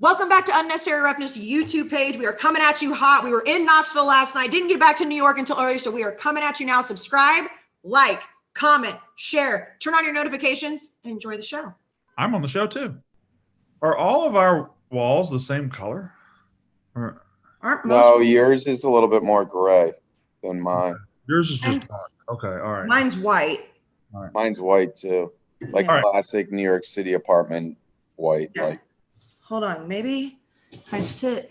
Welcome back to Unnecessary Roughness YouTube page. We are coming at you hot. We were in Knoxville last night. Didn't get back to New York until early, so we are coming at you now. Subscribe, like, comment, share, turn on your notifications, and enjoy the show. I'm on the show too. Are all of our walls the same color? Aren't most No, yours is a little bit more gray than mine. Yours is just dark. Okay, all right. Mine's white. All right. Mine's white too, like Yeah. classic New York City apartment white. Yeah. Like, Hold on, maybe I sit.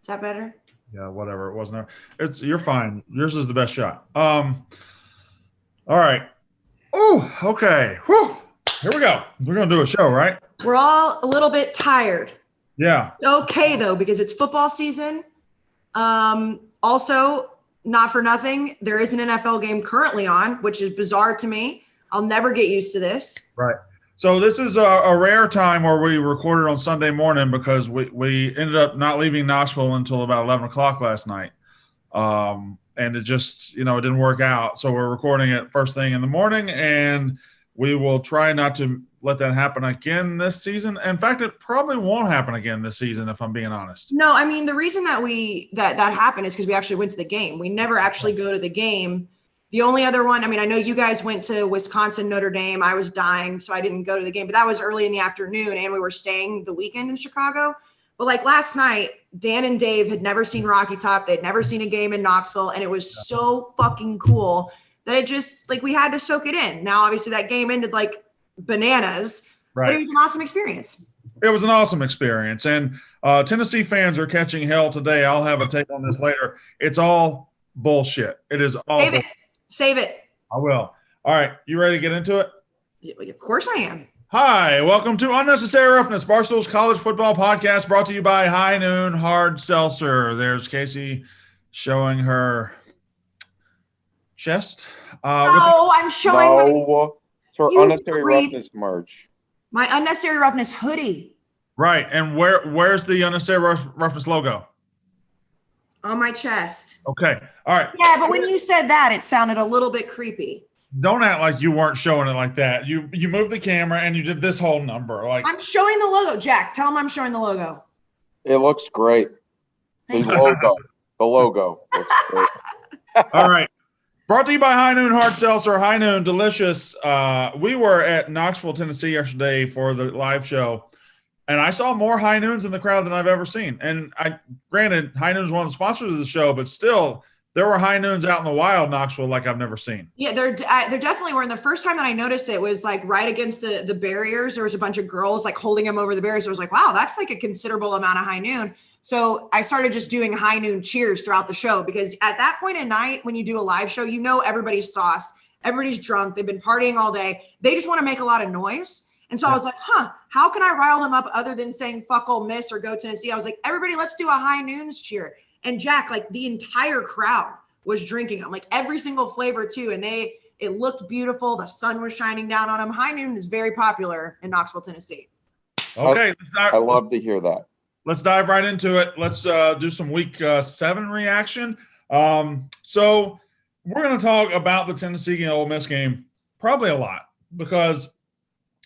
Is that better? Yeah, whatever. It wasn't there. You're fine. Yours is the best shot. All right. Oh, okay. Whew. Here we go. We're gonna do a show, right? We're all a little bit tired. Yeah. Okay, though, because it's football season. Also, not for nothing, there is an NFL game currently on, which is bizarre to me. I'll never get used to this. Right. So this is a rare time where we recorded on Sunday morning because we ended up not leaving Knoxville until about 11 o'clock last night. And it just, it didn't work out. So we're recording it first thing in the morning, and we will try not to let that happen again this season. In fact, it probably won't happen again this season, if I'm being honest. No, I mean, the reason that that happened is because we actually went to the game. We never actually go to the game. The only other one, I mean, I know you guys went to Wisconsin, Notre Dame. I was dying, so I didn't go to the game, but that was early in the afternoon, and we were staying the weekend in Chicago. But like last night, Dan and Dave had never seen Rocky Top. They'd never seen a game in Knoxville, and it was so fucking cool that it just, like, we had to soak it in. Now, obviously, that game ended like bananas, Right. but it was an awesome experience. It was an awesome experience. And Tennessee fans are catching hell today. I'll have a take on this later. It's all bullshit. It is all Save it. Save it. I will. All right. You ready to get into it? Yeah, of course I am. Hi. Welcome to Unnecessary Roughness, Barstool's college football podcast, brought to you by High Noon Hard Seltzer. There's Kayce showing her chest. I'm showing it's our You Unnecessary creep. Roughness merch. my Unnecessary Roughness hoodie Right. And where's the Unnecessary Roughness logo? on my chest. Okay. All right. Yeah, but when you said that, it sounded a little bit creepy. Don't act like you weren't showing it like that. You moved the camera and you did this whole number. Like, I'm showing the logo. Jack, tell him I'm showing the logo. It looks great. The logo looks great. all right. Brought to you by High Noon Hard Seltzer. High Noon, delicious. We were at Knoxville, Tennessee yesterday for the live show, and I saw more High Noons in the crowd than I've ever seen. And granted, High Noon is one of the sponsors of the show, but still, there were High Noons out in the wild Knoxville like I've never seen. Yeah, there definitely were. And the first time that I noticed it was like right against the barriers. There was a bunch of girls like holding them over the barriers. I was like, wow, that's like a considerable amount of High Noon. So I started just doing High Noon cheers throughout the show, because at that point in night, when you do a live show, everybody's sauced, everybody's drunk, they've been partying all day. They just want to make a lot of noise. And so I was like, how can I rile them up other than saying fuck Ole Miss or go Tennessee? I was like, everybody, let's do a High Noons cheer. And Jack, like the entire crowd was drinking them, like every single flavor too. And it looked beautiful. The sun was shining down on them. High Noon is very popular in Knoxville, Tennessee. Okay. I love to hear that. Let's dive right into it. Let's do some week 7 reaction. So we're going to talk about the Tennessee and Ole Miss game probably a lot, because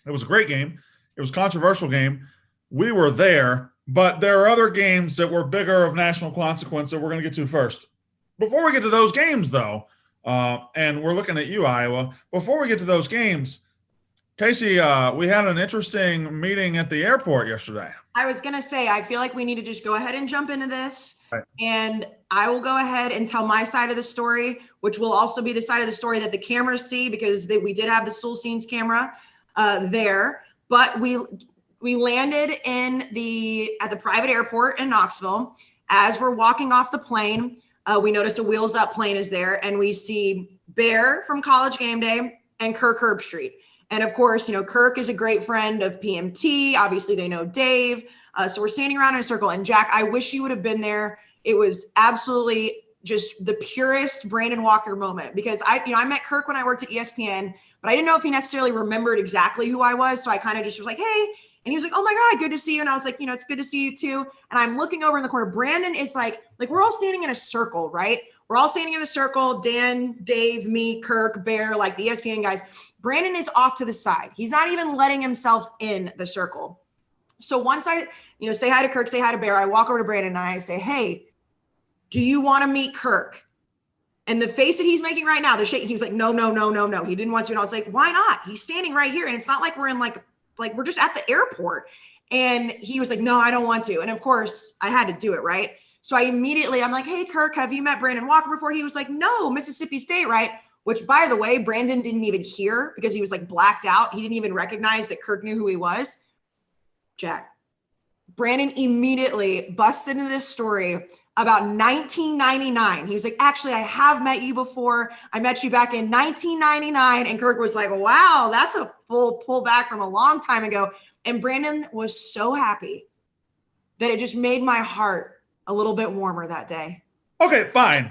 it was a great game. It was a controversial game. We were there, but there are other games that were bigger of national consequence that we're going to get to first. Before we get to those games, though, and we're looking at you, Iowa, before we get to those games, Kayce, we had an interesting meeting at the airport yesterday. I was going to say, I feel like we need to just go ahead and jump into this. Right. And I will go ahead and tell my side of the story, which will also be the side of the story that the cameras see, because we did have the stool scenes camera there. But we landed at the private airport in Knoxville. As we're walking off the plane, we noticed a Wheels Up plane is there, and we see Bear from College Game Day and Kirk Herbstreit. And of course, Kirk is a great friend of PMT. Obviously, they know Dave. So we're standing around in a circle. And Jack, I wish you would have been there. It was absolutely just the purest Brandon Walker moment, because I met Kirk when I worked at ESPN, but I didn't know if he necessarily remembered exactly who I was. So I kind of just was like, hey. And he was like, oh my God, good to see you. And I was like, it's good to see you too. And I'm looking over in the corner. Brandon is like we're all standing in a circle, right? We're all standing in a circle. Dan, Dave, me, Kirk, Bear, like the ESPN guys. Brandon is off to the side. He's not even letting himself in the circle. So once I, say hi to Kirk, say hi to Bear, I walk over to Brandon and I say, hey, do you want to meet Kirk? And the face that he's making right now, the shake, he was like, no. He didn't want to. And I was like, why not? He's standing right here. And it's not like we're in like we're just at the airport. And he was like, no, I don't want to. And of course I had to do it. Right. So I'm like, hey, Kirk, have you met Brandon Walker before? He was like, no, Mississippi State. Right. Which, by the way, Brandon didn't even hear because he was like blacked out. He didn't even recognize that Kirk knew who he was. Jack. Brandon immediately busted into this story about 1999. He was like, actually, I have met you before. I met you back in 1999. And Kirk was like, wow, that's a full pullback from a long time ago. And Brandon was so happy that it just made my heart a little bit warmer that day. Okay, fine.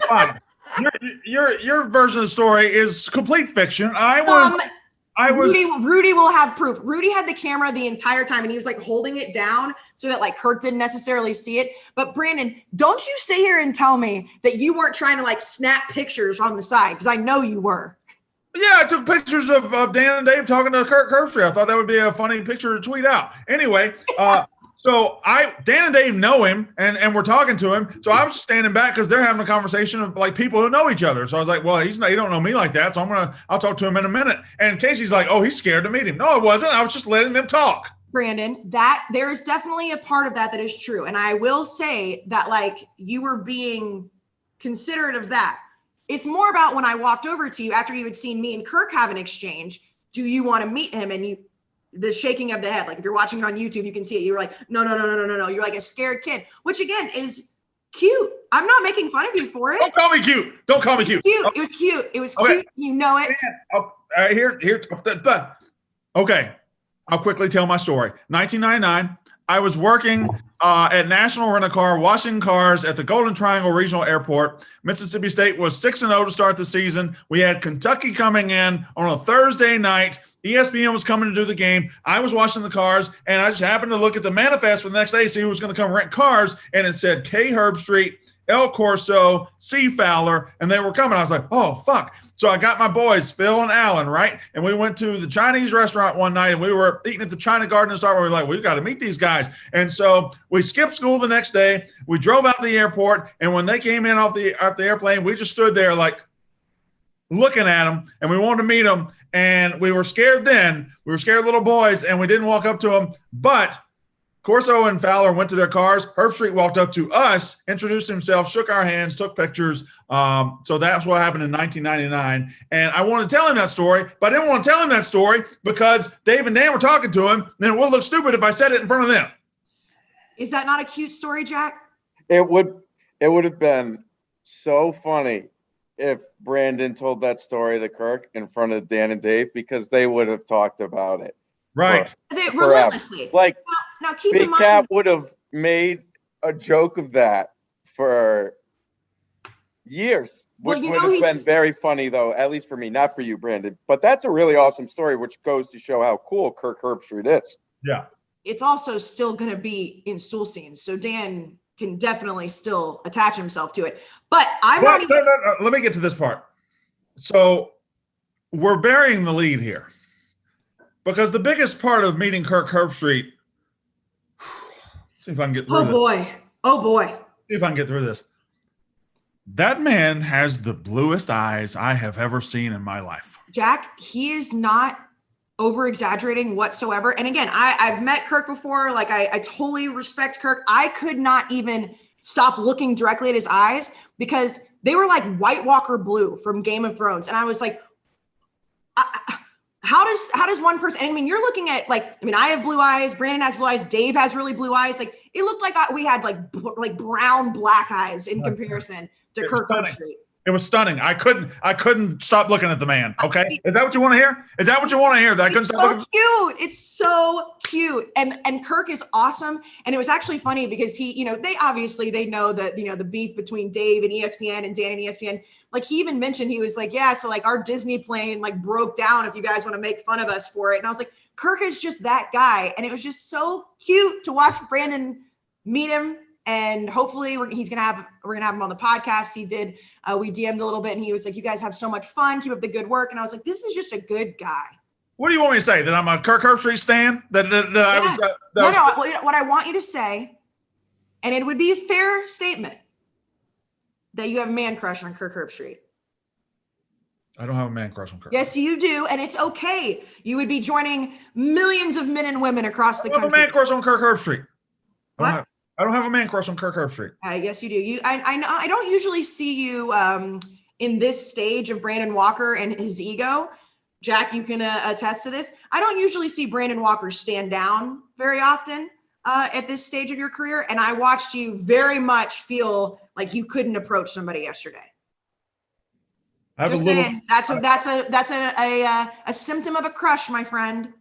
Your version of the story is complete fiction. Rudy will have proof. Rudy had the camera the entire time and he was like holding it down so that like Kirk didn't necessarily see it. But Brandon, don't you sit here and tell me that you weren't trying to like snap pictures on the side, because I know you were. Yeah, I took pictures of Dan and Dave talking to Kirk Herbstreit. I thought that would be a funny picture to tweet out. Anyway, so Dan and Dave know him and we're talking to him. So I was standing back because they're having a conversation of like people who know each other. So I was like, well, he don't know me like that. So I'll talk to him in a minute. And Kayce's like, oh, he's scared to meet him. No, I wasn't. I was just letting them talk. Brandon, that there's definitely a part of that is true. And I will say that like you were being considerate of that. It's more about when I walked over to you after you had seen me and Kirk have an exchange. Do you want to meet him? And the shaking of the head, like if you're watching it on YouTube, you can see it. You were like, no. You're like a scared kid, which again is cute. I'm not making fun of you for it. Don't call me cute. It was cute. It was cute. You know it. Okay. I'll quickly tell my story. 1999, I was working at National Rent-A-Car, washing cars at the Golden Triangle Regional Airport. Mississippi State was 6-0 to start the season. We had Kentucky coming in on a Thursday night. ESPN was coming to do the game. I was washing the cars, and I just happened to look at the manifest for the next day, see who was going to come rent cars, and it said K. Herbstreit, L. Corso, C. Fowler, and they were coming. I was like, oh, fuck. So I got my boys, Phil and Alan, right? And we went to the Chinese restaurant one night, and we were eating at the China Garden and Star. We were like, we've got to meet these guys. And so we skipped school the next day. We drove out to the airport, and when they came in off the airplane, we just stood there like looking at them, and we wanted to meet them. And we were scared then. We were scared little boys, and we didn't walk up to them. But Corso and Fowler went to their cars. Herbstreit walked up to us, introduced himself, shook our hands, took pictures. So that's what happened in 1999. And I want to tell him that story, but I didn't want to tell him that story because Dave and Dan were talking to him. And it would look stupid if I said it in front of them. Is that not a cute story, Jack? It would have been so funny if Brandon told that story to Kirk in front of Dan and Dave, because they would have talked about it. Right. Relentlessly. Like, now keep Big in mind, Cat would have made a joke of that for years, which would have been very funny, though, at least for me, not for you, Brandon. But that's a really awesome story, which goes to show how cool Kirk Herbstreit is. Yeah. It's also still going to be in stool scenes. So Dan can definitely still attach himself to it. But no, let me get to this part. So we're burying the lead here because the biggest part of meeting Kirk Herbstreit, see if I can get through this. Oh boy. See if I can get through this. That man has the bluest eyes I have ever seen in my life. Jack, he is not over exaggerating whatsoever. And again, I've met Kirk before. Like I totally respect Kirk. I could not even stop looking directly at his eyes because they were like White Walker blue from Game of Thrones. And I was like, how does one person, I mean, you're looking at I have blue eyes. Brandon has blue eyes. Dave has really blue eyes. Like it looked like we had like brown, black eyes in comparison to Kirk Herbstreit. It was stunning. I couldn't stop looking at the man. Okay. Is that what you want to hear? Is that what you want to hear? That I couldn't stop looking? Cute. It's so cute. And Kirk is awesome. And it was actually funny because they know that, the beef between Dave and ESPN and Dan and ESPN. Like he even mentioned, he was like, yeah, so like our Disney plane like broke down if you guys want to make fun of us for it. And I was like, Kirk is just that guy. And it was just so cute to watch Brandon meet him. And hopefully we're gonna have him on the podcast. He did. We DM'd a little bit, and he was like, "You guys have so much fun. Keep up the good work." And I was like, "This is just a good guy." What do you want me to say? That I'm a Kirk Herbstreit stan? I was? No. What I want you to say, and it would be a fair statement, that you have a man crush on Kirk Herbstreit. I don't have a man crush on Kirk. Yes, you do, and it's okay. You would be joining millions of men and women across the country. I have a man crush on Kirk Herbstreit. What? I don't have a man crush on Kirk Herbstreit. Yes, you do. I don't usually see you in this stage of Brandon Walker and his ego. Jack, you can attest to this. I don't usually see Brandon Walker stand down very often at this stage of your career, and I watched you very much feel like you couldn't approach somebody yesterday. That's a symptom of a crush, my friend.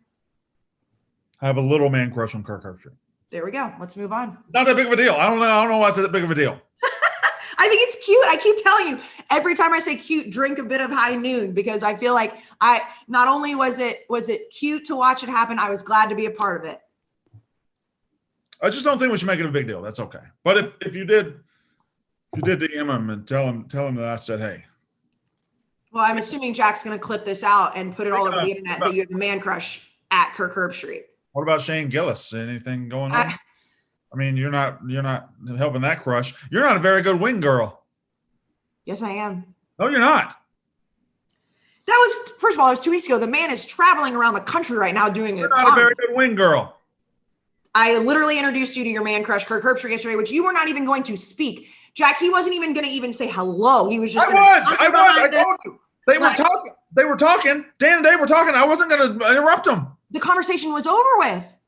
I have a little man crush on Kirk Herbstreit. There we go. Let's move on. Not that big of a deal. I don't know why it's that big of a deal. I think it's cute. I keep telling you, every time I say cute, drink a bit of High Noon, because I feel like not only was it cute to watch it happen, I was glad to be a part of it. I just don't think we should make it a big deal. That's okay. But if you did DM him and tell him that I said, hey. Well, I'm assuming Jack's going to clip this out and put it all over the internet that you have a man crush at Kirk Herbstreit. What about Shane Gillis? Anything going on? I mean, you're not helping that crush. You're not a very good wing girl. Yes, I am. No, you're not. That was, first of all, it was 2 weeks ago. The man is traveling around the country right now doing You're not a very good wing girl. I literally introduced you to your man crush, Kirk Herbstreit, yesterday, which you were not even going to speak. Jack, he wasn't even going to even say hello. He was just. I told you. They were talking. Dan and Dave were talking. I wasn't going to interrupt them. The conversation was over with.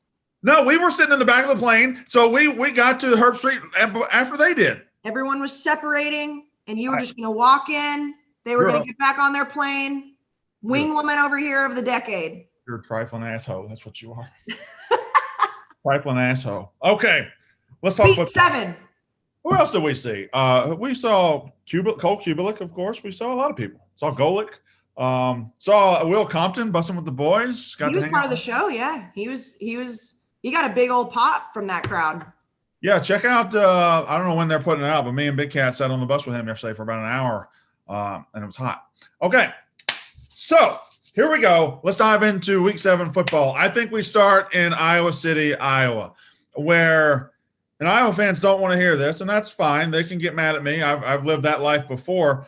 No, we were sitting in the back of the plane, so we got to Herbstreit after they did. Everyone was separating, and you were just going to walk in. They were going to get back on their plane. Wing woman over here of the decade. You're a trifling asshole. That's what you are. Trifling asshole. Okay, let's talk about 7. Who else did we see? We saw Cole Kubelik, of course. We saw a lot of people. Saw Golick. Saw Will Compton busting with the boys. He was part of the show. Yeah, he got a big old pop from that crowd. Yeah, check out. I don't know when they're putting it out, but me and Big Cat sat on the bus with him yesterday for about an hour, and it was hot. Okay, so here we go. Let's dive into Week 7 football. I think we start in Iowa City, Iowa, where. And Iowa fans don't want to hear this, and that's fine. They can get mad at me. I've lived that life before.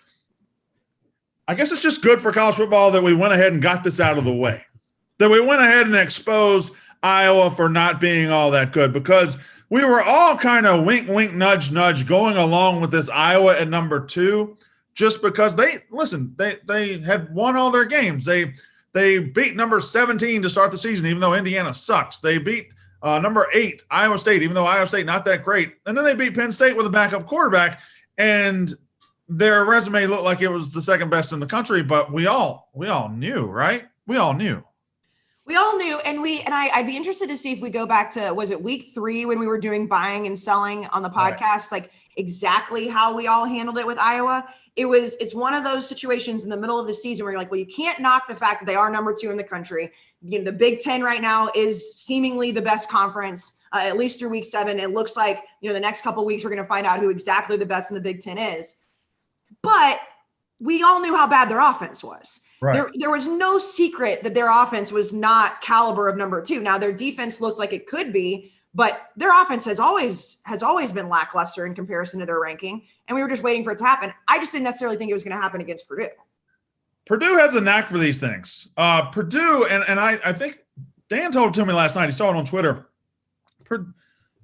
I guess it's just good for college football that we went ahead and got this out of the way, that we went ahead and exposed Iowa for not being all that good, because we were all kind of wink, wink, nudge, nudge going along with this Iowa at number 2 just because they had won all their games. They beat number 17 to start the season, even though Indiana sucks. They beat number 8, Iowa State, even though Iowa State not that great. And then they beat Penn State with a backup quarterback, and their resume looked like it was the second best in the country, but we all knew, right? We all knew. And I'd be interested to see if we go back to, was it week 3 when we were doing buying and selling on the podcast, like exactly how we all handled it with Iowa. It's one of those situations in the middle of the season where you're like, well, you can't knock the fact that they are number 2 in the country. You know, the Big Ten right now is seemingly the best conference, at least through week 7. It looks like, the next couple of weeks, we're going to find out who exactly the best in the Big Ten is. But we all knew how bad their offense was. Right. There was no secret that their offense was not caliber of number 2. Now, their defense looked like it could be, but their offense has always been lackluster in comparison to their ranking. And we were just waiting for it to happen. I just didn't necessarily think it was going to happen against Purdue. Purdue has a knack for these things. Purdue, and I think Dan told it to me last night. He saw it on Twitter.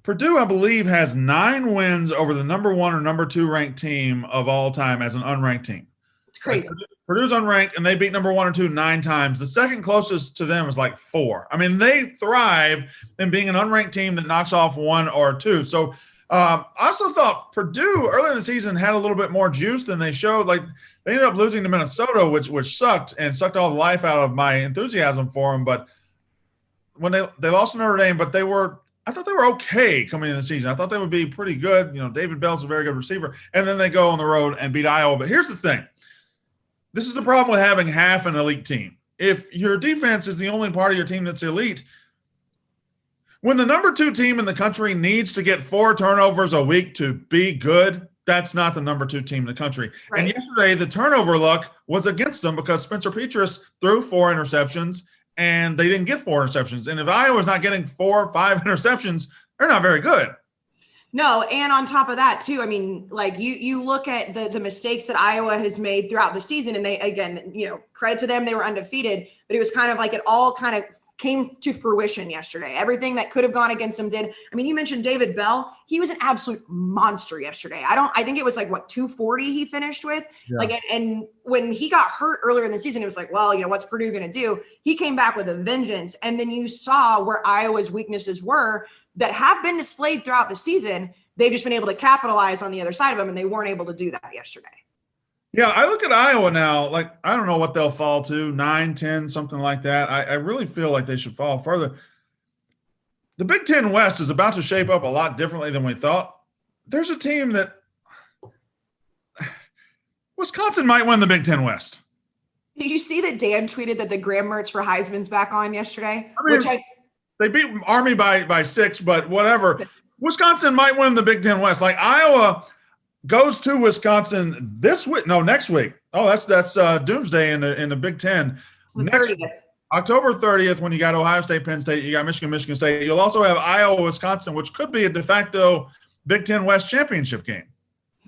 Purdue, I believe, has 9 wins over the number 1 or number 2 ranked team of all time as an unranked team. It's crazy. Purdue's unranked, and they beat number 1 or 2 9 times. The second closest to them is like 4. I mean, they thrive in being an unranked team that knocks off 1 or 2. So I also thought Purdue early in the season had a little bit more juice than they showed. Like, they ended up losing to Minnesota, which sucked and sucked all the life out of my enthusiasm for them. But when they lost to Notre Dame, but I thought they were okay coming into the season. I thought they would be pretty good. David Bell's a very good receiver. And then they go on the road and beat Iowa. But here's the thing. This is the problem with having half an elite team. If your defense is the only part of your team that's elite, when the number 2 team in the country needs to get 4 turnovers a week to be good, that's not the number 2 team in the country. Right. And yesterday, the turnover luck was against them because Spencer Petras threw 4 interceptions and they didn't get 4 interceptions. And if Iowa's not getting 4 or 5 interceptions, they're not very good. No, and on top of that too, I mean, like you look at the mistakes that Iowa has made throughout the season, and they, again, credit to them, they were undefeated, but it was kind of like it all kind of came to fruition yesterday. Everything that could have gone against them did. I mean, you mentioned David Bell. He was an absolute monster yesterday. I think it was like 240 he finished with. Yeah. Like, and when he got hurt earlier in the season, it was like, well, what's Purdue going to do? He came back with a vengeance. And then you saw where Iowa's weaknesses were that have been displayed throughout the season. They've just been able to capitalize on the other side of them, and they weren't able to do that yesterday. Yeah, I look at Iowa now, like, I don't know what they'll fall to, 9, 10, something like that. I really feel like they should fall further. The Big Ten West is about to shape up a lot differently than we thought. There's a team that Wisconsin might win the Big Ten West. Did you see that Dan tweeted that the Graham Mertz for Heisman's back on yesterday? They beat Army by 6, but whatever. Wisconsin might win the Big Ten West. Like, Iowa goes to Wisconsin next week. Oh, that's doomsday in the Big Ten. October 30th, when you got Ohio State, Penn State, you got Michigan State. You'll also have Iowa, Wisconsin, which could be a de facto Big Ten West championship game.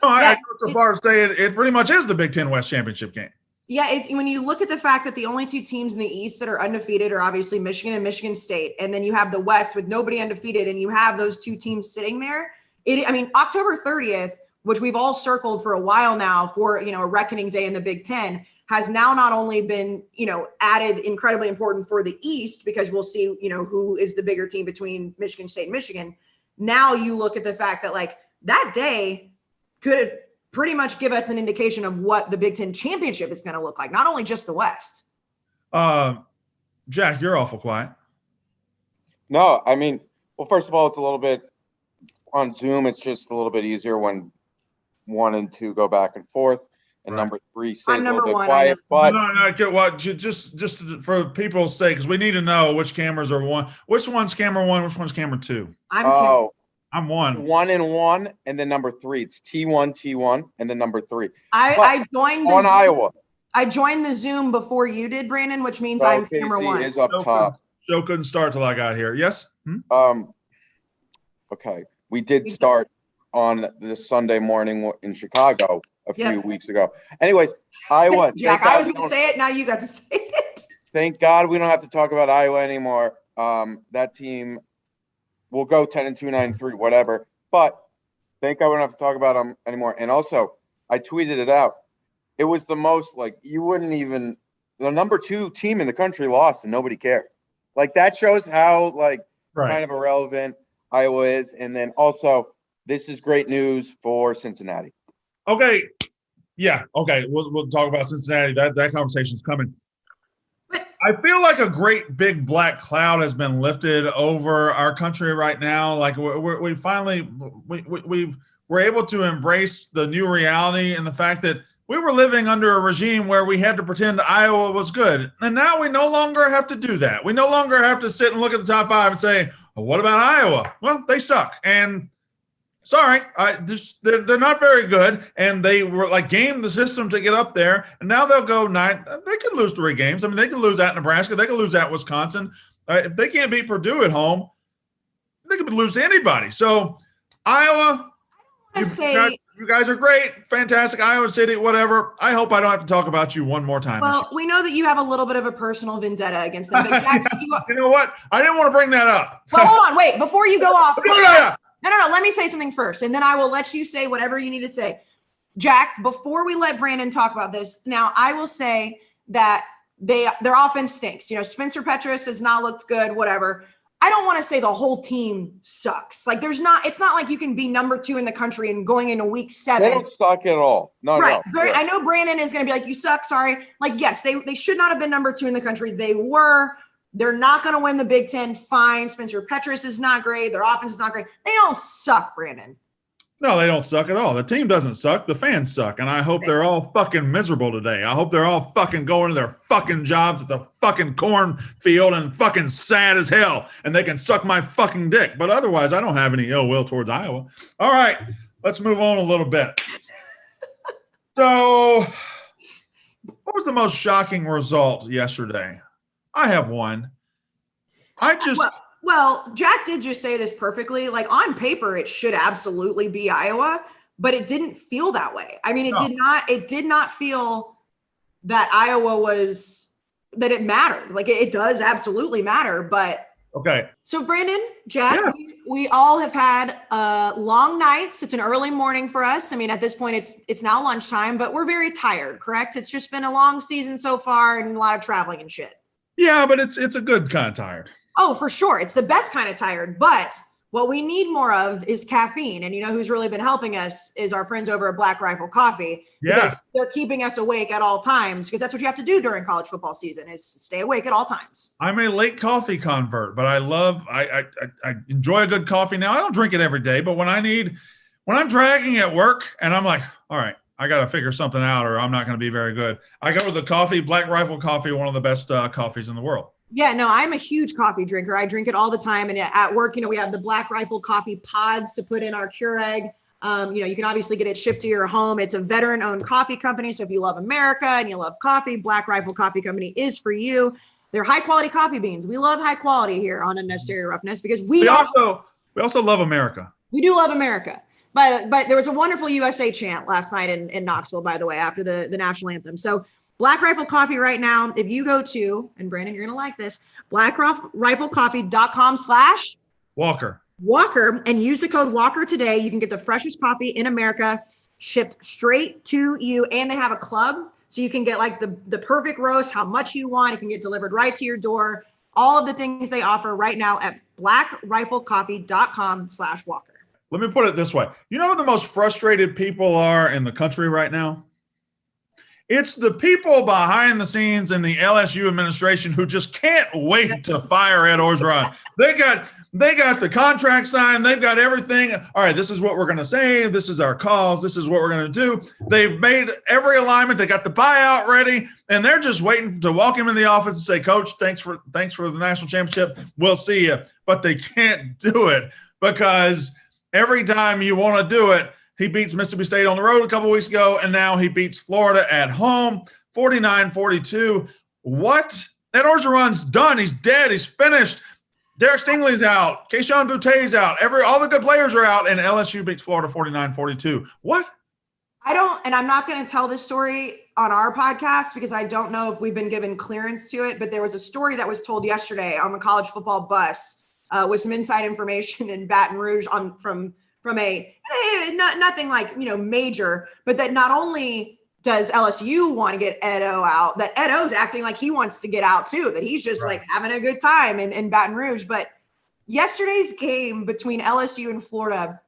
No, I go so far as to say it pretty much is the Big Ten West championship game. Yeah, when you look at the fact that the only 2 teams in the East that are undefeated are obviously Michigan and Michigan State, and then you have the West with nobody undefeated, and you have those 2 teams sitting there. October 30th, which we've all circled for a while now for, a reckoning day in the Big Ten, has now not only been, added incredibly important for the East, because we'll see, who is the bigger team between Michigan State and Michigan. Now you look at the fact that, like, that day could pretty much give us an indication of what the Big Ten championship is going to look like, not only just the West. Jack, you're awful quiet. No, well, first of all, it's a little bit on Zoom. It's just a little bit easier when 1 and 2 go back and forth, and number 3 stays a little bit quiet. But just for people's sake, because we need to know which cameras are one. Which one's camera 1? Which one's camera 2? I'm 1. 1 and 1, and then number 3. It's T1, and then number 3. I joined on Iowa. I joined the Zoom before you did, Brandon, which means I'm camera 1. Is up top. Show couldn't start till I got here. Yes. Okay. We did start on the Sunday morning in Chicago a few weeks ago. Anyways, Iowa. Jack, I was going to say it. Now you got to say it. Thank God we don't have to talk about Iowa anymore. That team. We'll go 10-2, 9-3, whatever. But thank God we don't have to talk about them anymore. And also, I tweeted it out. It was the most, you wouldn't even – the number 2 team in the country lost, and nobody cared. That shows how, kind of irrelevant Iowa is. And then also, this is great news for Cincinnati. Okay. Yeah, okay. We'll talk about Cincinnati. That conversation's coming. I feel like a great big black cloud has been lifted over our country right now. Like we finally we're able to embrace the new reality and the fact that we were living under a regime where we had to pretend Iowa was good. And now we no longer have to do that. We no longer have to sit and look at the top 5 and say, well, what about Iowa? Well, they suck. And sorry, they're not very good, and they were gamed the system to get up there, and now they'll go 9. They could lose 3 games. They can lose at Nebraska. They can lose at Wisconsin. If they can't beat Purdue at home, they could lose to anybody. So Iowa, you guys are great, fantastic. Iowa City, whatever. I hope I don't have to talk about you one more time. Well, we know that you have a little bit of a personal vendetta against them. But Jack, you know what? I didn't want to bring that up. Well, hold on, wait. Before you go off. No. Let me say something first, and then I will let you say whatever you need to say. Jack, before we let Brandon talk about this, now I will say that their offense stinks. Spencer Petras has not looked good, whatever. I don't want to say the whole team sucks. It's not like you can be number 2 in the country and going into week 7. They don't suck at all. No. I know Brandon is going to be like, you suck, sorry. Yes, they should not have been number 2 in the country. They were. They're not going to win the Big Ten. Fine. Spencer Petras is not great. Their offense is not great. They don't suck, Brandon. No, they don't suck at all. The team doesn't suck. The fans suck. And I hope they're all fucking miserable today. I hope they're all fucking going to their fucking jobs at the fucking cornfield and fucking sad as hell. And they can suck my fucking dick. But otherwise, I don't have any ill will towards Iowa. All right. Let's move on a little bit. So, what was the most shocking result yesterday? I have one. Well, Jack did just say this perfectly. Like on paper, it should absolutely be Iowa, but it didn't feel that way. I mean, it did not feel that Iowa that it mattered. Like it does absolutely matter, but okay. So Brandon, Jack, we all have had long nights. It's an early morning for us. I mean, at this point it's now lunchtime, but we're very tired, correct? It's just been a long season so far and a lot of traveling and shit. Yeah, but it's a good kind of tired. Oh, for sure. It's the best kind of tired. But what we need more of is caffeine. And you know who's really been helping us is our friends over at Black Rifle Coffee. Yes. They're keeping us awake at all times because that's what you have to do during college football season is stay awake at all times. I'm a late coffee convert, but I enjoy a good coffee now. I don't drink it every day, but when I'm dragging at work and I'm like, all right, I got to figure something out or I'm not going to be very good. I go with the coffee, Black Rifle Coffee, one of the best coffees in the world. Yeah, no, I'm a huge coffee drinker. I drink it all the time. And at work, you know, we have the Black Rifle Coffee pods to put in our Keurig. You know, you can obviously get it shipped to your home. It's a veteran-owned coffee company. So if you love America and you love coffee, Black Rifle Coffee Company is for you. They're high-quality coffee beans. We love high quality here on Unnecessary Roughness because we also love America. We do love America. But there was a wonderful USA chant last night in Knoxville, by the way, after the national anthem. So Black Rifle Coffee right now, if you go to, and Brandon, you're going to like this, blackriflecoffee.com/Walker and use the code Walker today. You can get the freshest coffee in America shipped straight to you. And they have a club. So you can get like the perfect roast, how much you want. It can get delivered right to your door. All of the things they offer right now at blackriflecoffee.com/Walker. Let me put it this way. You know who the most frustrated people are in the country right now? It's the people behind the scenes in the LSU administration who just can't wait to fire Ed Orgeron. They got the contract signed. They've got everything. All right, this is what we're going to say. This is our cause. This is what we're going to do. They've made every alignment. They got the buyout ready, and they're just waiting to walk him in the office and say, Coach, thanks for the national championship. We'll see you. But they can't do it because every time you want to do it, he beats Mississippi State on the road a couple of weeks ago, and now he beats Florida at home, 49-42. What? Ed Orgeron's done. He's dead. He's finished. Derek Stingley's out. Keyshawn Boutt's out. All the good players are out, and LSU beats Florida 49-42. What? I'm not going to tell this story on our podcast because I don't know if we've been given clearance to it, but there was a story that was told yesterday on the college football bus with some inside information in Baton Rouge from nothing like, you know, major, but that not only does LSU want to get Edo out, that Edo's acting like he wants to get out too, that he's just like having a good time in Baton Rouge. But yesterday's game between LSU and Florida,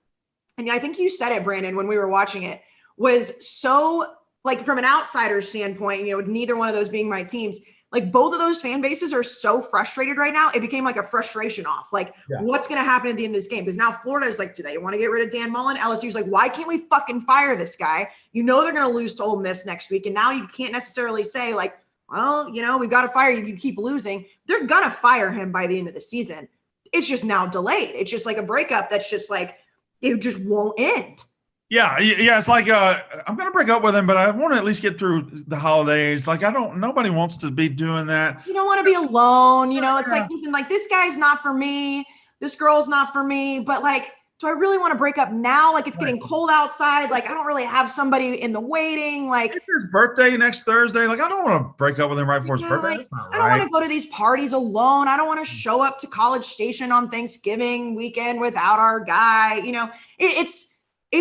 and I think you said it, Brandon, when we were watching it, was so, like, from an outsider standpoint, you know, neither one of those being my teams, like both of those fan bases are so frustrated right now. It became like a frustration off. Like, what's going to happen at the end of this game? Because now Florida is like, do they want to get rid of Dan Mullen? LSU's like, why can't we fucking fire this guy? You know they're going to lose to Ole Miss next week. And now you can't necessarily say like, well, you know, we've got to fire you if you keep losing. They're going to fire him by the end of the season. It's just now delayed. It's just like a breakup that's just like, it just won't end. Yeah. It's like I'm going to break up with him, but I want to at least get through the holidays. Like nobody wants to be doing that. You don't want to be alone. You know, it's like, listen, like this guy's not for me. This girl's not for me. But like, do I really want to break up now? Like it's getting cold outside. Like I don't really have somebody in the waiting. Like it's his birthday next Thursday. Like I don't want to break up with him right before his birthday. Like, I don't want to go to these parties alone. I don't want to show up to College Station on Thanksgiving weekend without our guy. You know, it's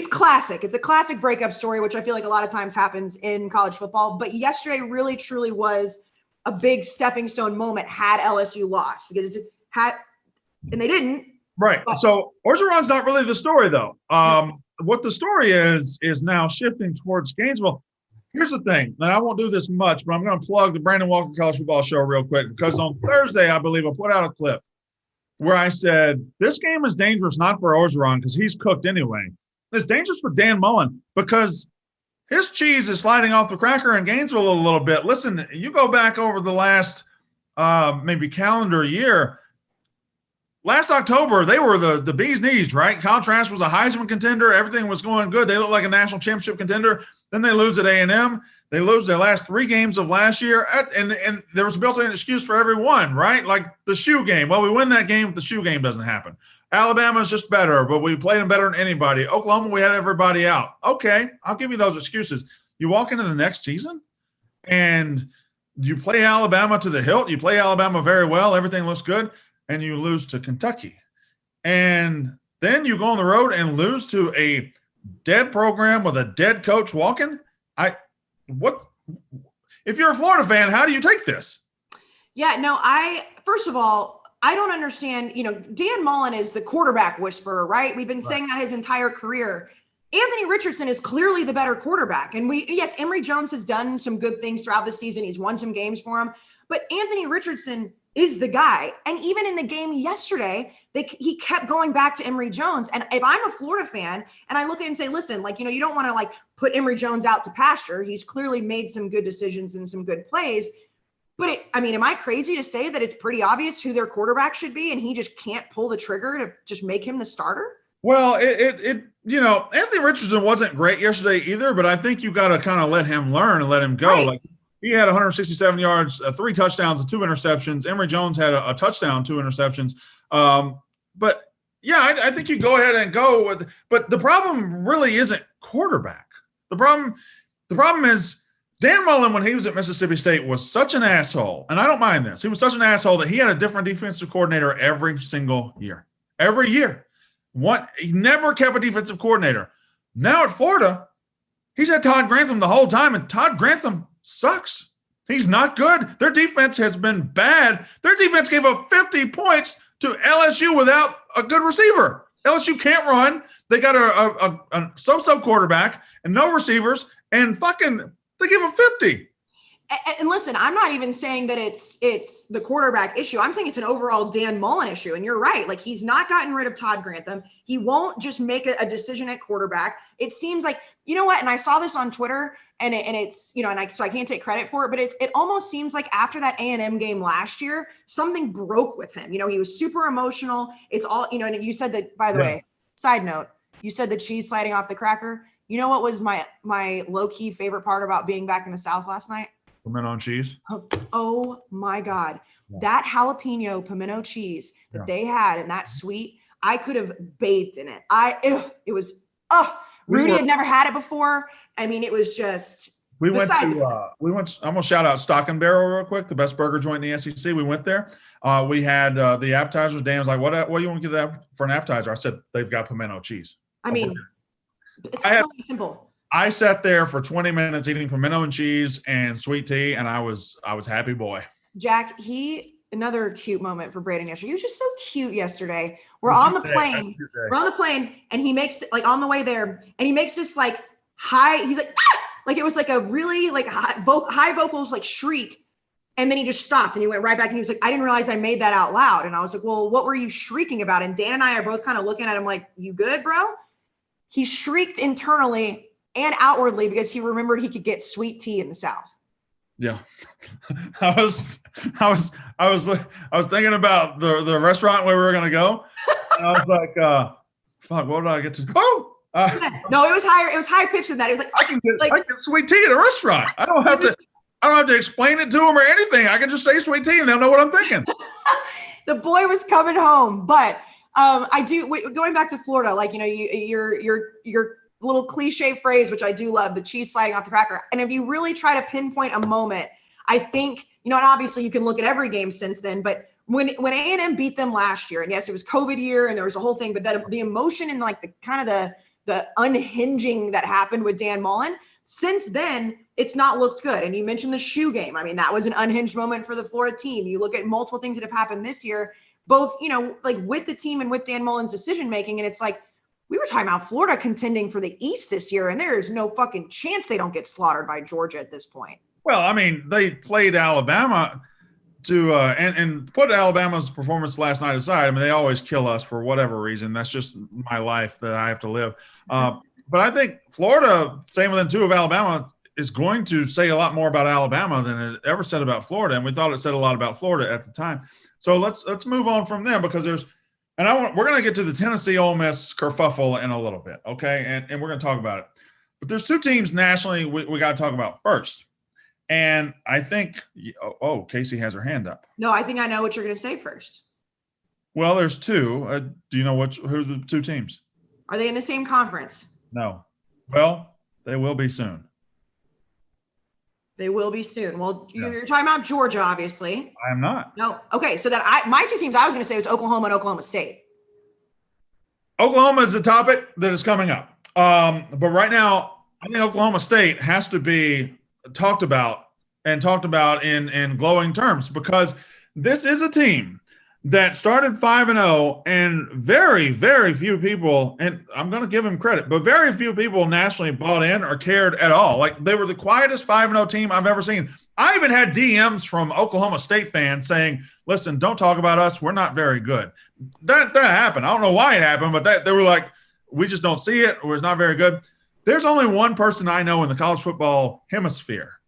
classic. It's a classic breakup story, which I feel like a lot of times happens in college football. But yesterday really, truly was a big stepping stone moment had LSU lost because and they didn't. Right. But, so Orgeron's not really the story, though. What the story is now shifting towards Gainesville. Here's the thing, and I won't do this much, but I'm going to plug the Brandon Walker College Football Show real quick because on Thursday, I believe I put out a clip where I said, this game is dangerous not for Orgeron because he's cooked anyway. It's dangerous for Dan Mullen because his cheese is sliding off the cracker in Gainesville a little bit. Listen, you go back over the last maybe calendar year. Last October, they were the bee's knees, right? Contrast was a Heisman contender. Everything was going good. They looked like a national championship contender. Then they lose at A&M. They lose their last 3 games of last year, and there was a built-in excuse for everyone, right? Like the shoe game. Well, we win that game, but the shoe game doesn't happen. Alabama's just better, but we played them better than anybody. Oklahoma, we had everybody out. Okay, I'll give you those excuses. You walk into the next season, and you play Alabama to the hilt. You play Alabama very well. Everything looks good, and you lose to Kentucky. And then you go on the road and lose to a dead program with a dead coach walking. If you're a Florida fan, how do you take this? Yeah, no, first of all, I don't understand. Dan Mullen is the quarterback whisperer, right? We've been saying that his entire career. Anthony Richardson is clearly the better quarterback. And yes, Emory Jones has done some good things throughout the season. He's won some games for him, but Anthony Richardson is the guy. And even in the game yesterday, he kept going back to Emory Jones. And if I'm a Florida fan and I look at it and say, listen, you don't want to put Emory Jones out to pasture. He's clearly made some good decisions and some good plays. But am I crazy to say that it's pretty obvious who their quarterback should be and he just can't pull the trigger to just make him the starter? Well, Anthony Richardson wasn't great yesterday either, but I think you got to kind of let him learn and let him go. Right. Like he had 167 yards, 3 touchdowns and 2 interceptions. Emory Jones had a touchdown, 2 interceptions. But yeah, I think you go ahead and go with, but the problem really isn't quarterback. The problem is Dan Mullen, when he was at Mississippi State, was such an asshole. And I don't mind this. He was such an asshole that he had a different defensive coordinator every single year. Every year. He never kept a defensive coordinator. Now at Florida, he's had Todd Grantham the whole time, and Todd Grantham sucks. He's not good. Their defense has been bad. Their defense gave up 50 points to LSU without a good receiver. LSU can't run. They got a so-so quarterback and no receivers, and they give up 50. And listen, I'm not even saying that it's the quarterback issue. I'm saying it's an overall Dan Mullen issue. And you're right. He's not gotten rid of Todd Grantham. He won't just make a decision at quarterback. It seems like, you know what? And I saw this on Twitter and it's, so I can't take credit for it, but it almost seems like after that A&M game last year, something broke with him. He was super emotional. It's all, and you said that, by the way, side note, you said the cheese sliding off the cracker. You know what was my low-key favorite part about being back in the South last night? Pimento cheese. Oh my God. Yeah. That jalapeno pimento cheese that they had and that sweet, I could have bathed in it. Rudy had never had it before. It was just. I'm going to shout out Stock and Barrel real quick, the best burger joint in the SEC. We went there. We had the appetizers. Dan was like, what do you want to get that for an appetizer? I said, they've got pimento cheese. It's really simple. I sat there for 20 minutes eating pimento and cheese and sweet tea, and I was happy boy. Jack, another cute moment for Braden yesterday. He was just so cute yesterday. We're on the plane, and he makes on the way there, and he makes this high. He's like, ah! It was a really high vocals shriek, and then he just stopped and he went right back and he was like, I didn't realize I made that out loud. And I was like, well, what were you shrieking about? And Dan and I are both kind of looking at him like, you good, bro? He shrieked internally and outwardly because he remembered he could get sweet tea in the South. Yeah. I was thinking about the restaurant where we were going to go. And I was like, fuck, what did I get to? Oh, no, it was higher. It was high pitched than that. It was I can get sweet tea at a restaurant. I don't have to explain it to them or anything. I can just say sweet tea and they'll know what I'm thinking. The boy was coming home, but going back to Florida, your little cliche phrase, which I do love, the cheese sliding off the cracker. And if you really try to pinpoint a moment, I think, and obviously you can look at every game since then, but when A&M beat them last year, and yes, it was COVID year and there was a whole thing, but that the emotion and the unhinging that happened with Dan Mullen, since then, it's not looked good. And you mentioned the shoe game. That was an unhinged moment for the Florida team. You look at multiple things that have happened this year, both, with the team and with Dan Mullen's decision-making. And it's we were talking about Florida contending for the East this year, and there is no fucking chance they don't get slaughtered by Georgia at this point. Well, they played Alabama to and put Alabama's performance last night aside. They always kill us for whatever reason. That's just my life that I have to live. But I think Florida, same within 2 of Alabama, is going to say a lot more about Alabama than it ever said about Florida, and we thought it said a lot about Florida at the time. So let's move on from them because we're going to get to the Tennessee Ole Miss kerfuffle in a little bit, okay? And we're going to talk about it. But there's two teams nationally we got to talk about first. And I think, Kayce has her hand up. No, I think I know what you're going to say first. Well, there's two. Do you know who's the two teams? Are they in the same conference? No. Well, they will be soon. They will be soon. Well, you're talking about Georgia, obviously. I am not. No. Okay, so my two teams I was going to say was Oklahoma and Oklahoma State. Oklahoma is the topic that is coming up. But right now, I think Oklahoma State has to be talked about in glowing terms, because this is a team that started 5-0, and very, very few people, and I'm going to give them credit, but very few people nationally bought in or cared at all. Like, they were the quietest 5-0 team I've ever seen. I even had DMs from Oklahoma State fans saying, listen, don't talk about us. We're not very good. That happened. I don't know why it happened, but they were like, we just don't see it, or it's not very good. There's only one person I know in the college football hemisphere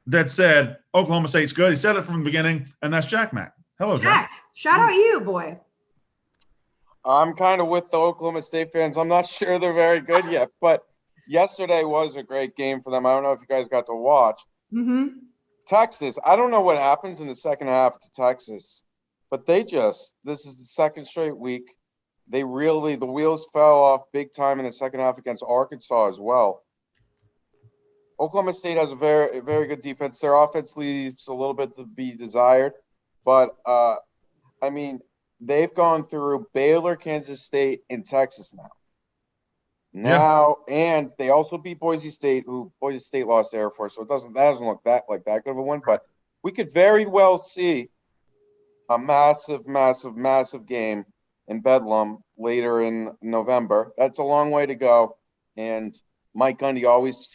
that said Oklahoma State's good. He said it from the beginning, and that's Jack Mack. Hello, Jack. Shout out you, boy. I'm kind of with the Oklahoma State fans. I'm not sure they're very good yet, but yesterday was a great game for them. I don't know if you guys got to watch. Mm-hmm. Texas, I don't know what happens in the second half to Texas, but this is the second straight week. The wheels fell off big time in the second half against Arkansas as well. Oklahoma State has a very, very good defense. Their offense leaves a little bit to be desired. But, they've gone through Baylor, Kansas State, and Texas now. And they also beat Boise State, who Boise State lost to Air Force, so that doesn't look that good of a win. But we could very well see a massive, massive, massive game in Bedlam later in November. That's a long way to go. And Mike Gundy always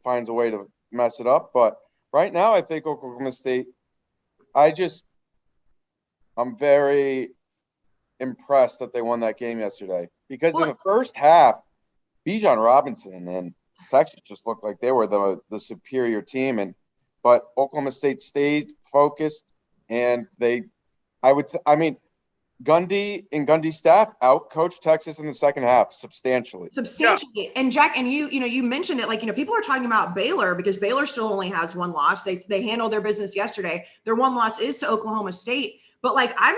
finds a way to mess it up. But right now, I think Oklahoma State, I'm very impressed that they won that game yesterday, because in the first half, Bijan Robinson and Texas just looked like they were the superior team, but Oklahoma State stayed focused, and Gundy and Gundy's staff out-coached Texas in the second half substantially. Yeah. And Jack, and you mentioned it, people are talking about Baylor, because Baylor still only has one loss. They handled their business yesterday. Their one loss is to Oklahoma State. But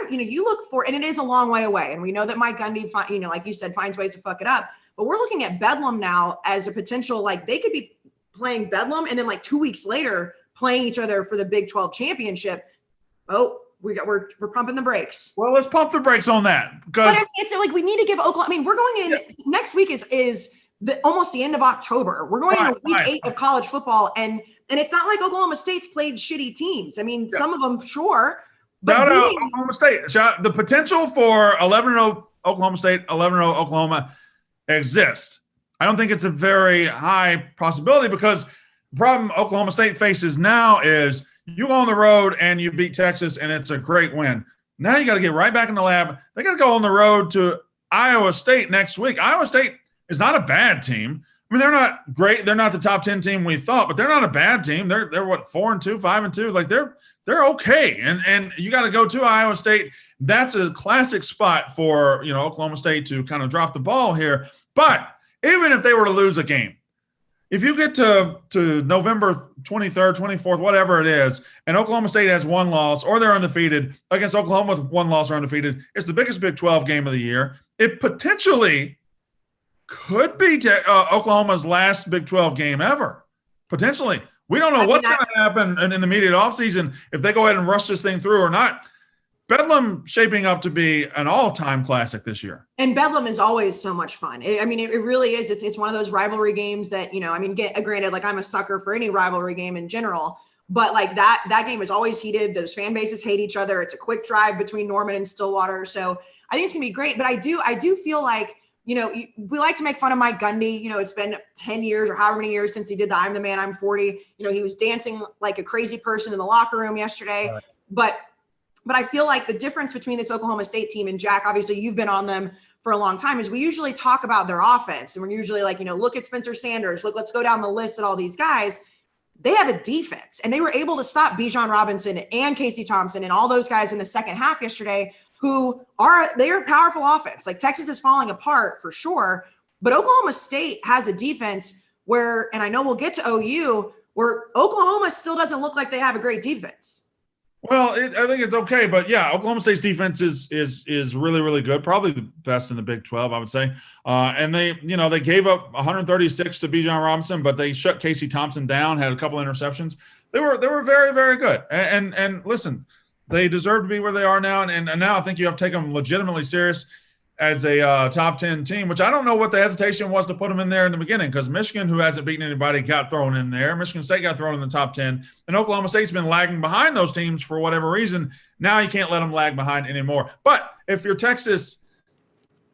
you look for, and it is a long way away. And we know that Mike Gundy, like you said, finds ways to fuck it up. But we're looking at Bedlam now as a potential, they could be playing Bedlam and then 2 weeks later playing each other for the Big 12 championship. Oh, we're pumping the brakes. Well, let's pump the brakes on that, because it's we need to give Oklahoma. We're going in next week is almost the end of October. We're going into week 8 of college football, and it's not like Oklahoma State's played shitty teams. Some of them, sure. Shout out Oklahoma State. The potential for 11-0 Oklahoma State, 11-0 Oklahoma exists. I don't think it's a very high possibility, because the problem Oklahoma State faces now is you go on the road and you beat Texas, and it's a great win. Now you got to get right back in the lab. They got to go on the road to Iowa State next week. Iowa State is not a bad team. They're not great. They're not the top 10 team we thought, but they're not a bad team. They're 4-2, 5-2. They're okay. And you got to go to Iowa State. That's a classic spot for, Oklahoma State to kind of drop the ball here. But even if they were to lose a game, if you get to November 23rd, 24th, whatever it is, and Oklahoma State has one loss, or they're undefeated against Oklahoma with one loss or undefeated, it's the biggest Big 12 game of the year. It potentially could be Oklahoma's last Big 12 game ever. Potentially. We don't know what's going to happen in the immediate offseason if they go ahead and rush this thing through or not. Bedlam shaping up to be an all-time classic this year. And Bedlam is always so much fun. It really is. It's one of those rivalry games that, granted, I'm a sucker for any rivalry game in general, but that game is always heated. Those fan bases hate each other. It's a quick drive between Norman and Stillwater. So I think it's going to be great. But I do feel like, we like to make fun of Mike Gundy. It's been 10 years or however many years since he did the I'm the man, I'm 40. He was dancing like a crazy person in the locker room yesterday. Right. But I feel like the difference between this Oklahoma State team, and Jack, obviously you've been on them for a long time, is we usually talk about their offense. And we're usually look at Spencer Sanders. Let's go down the list at all these guys. They have a defense, and they were able to stop Bijan Robinson and Casey Thompson and all those guys in the second half yesterday, they're a powerful offense. Texas is falling apart for sure, but Oklahoma State has a defense and I know we'll get to OU, where Oklahoma still doesn't look like they have a great defense. Well, I think it's okay, but yeah, Oklahoma State's defense is really, really good, probably the best in the Big 12, I would say. And they gave up 136 to Bijan Robinson, but they shut Casey Thompson down, had a couple interceptions. They were very, very good. And listen, they deserve to be where they are now, and now I think you have to take them legitimately serious as a top 10 team, which I don't know what the hesitation was to put them in there in the beginning, because Michigan, who hasn't beaten anybody, got thrown in there. Michigan State got thrown in the top 10, and Oklahoma State's been lagging behind those teams for whatever reason. Now you can't let them lag behind anymore. But if you're Texas,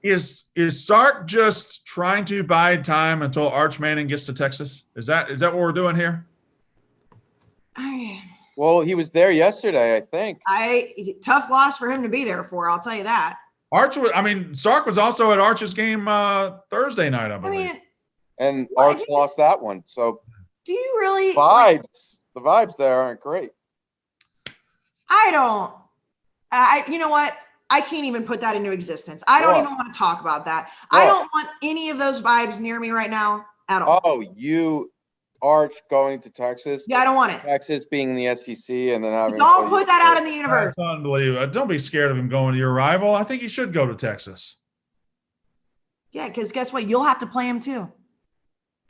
is Sark just trying to bide time until Arch Manning gets to Texas? Is that what we're doing here? Well, he was there yesterday, I think. Tough loss for him to be there for, I'll tell you that. Sark was also at Arch's game Thursday night, I believe. And Arch lost that one. So do you really the vibes there aren't great. You know what? I can't even put that into existence. I don't even want to talk about that. I don't want any of those vibes near me right now at all. Oh, Arch going to Texas? Yeah, I don't want it. Texas being the SEC and then having. Don't put that out in the universe. That's unbelievable. Don't be scared of him going to your rival. I think he should go to Texas. Yeah, because guess what? You'll have to play him too.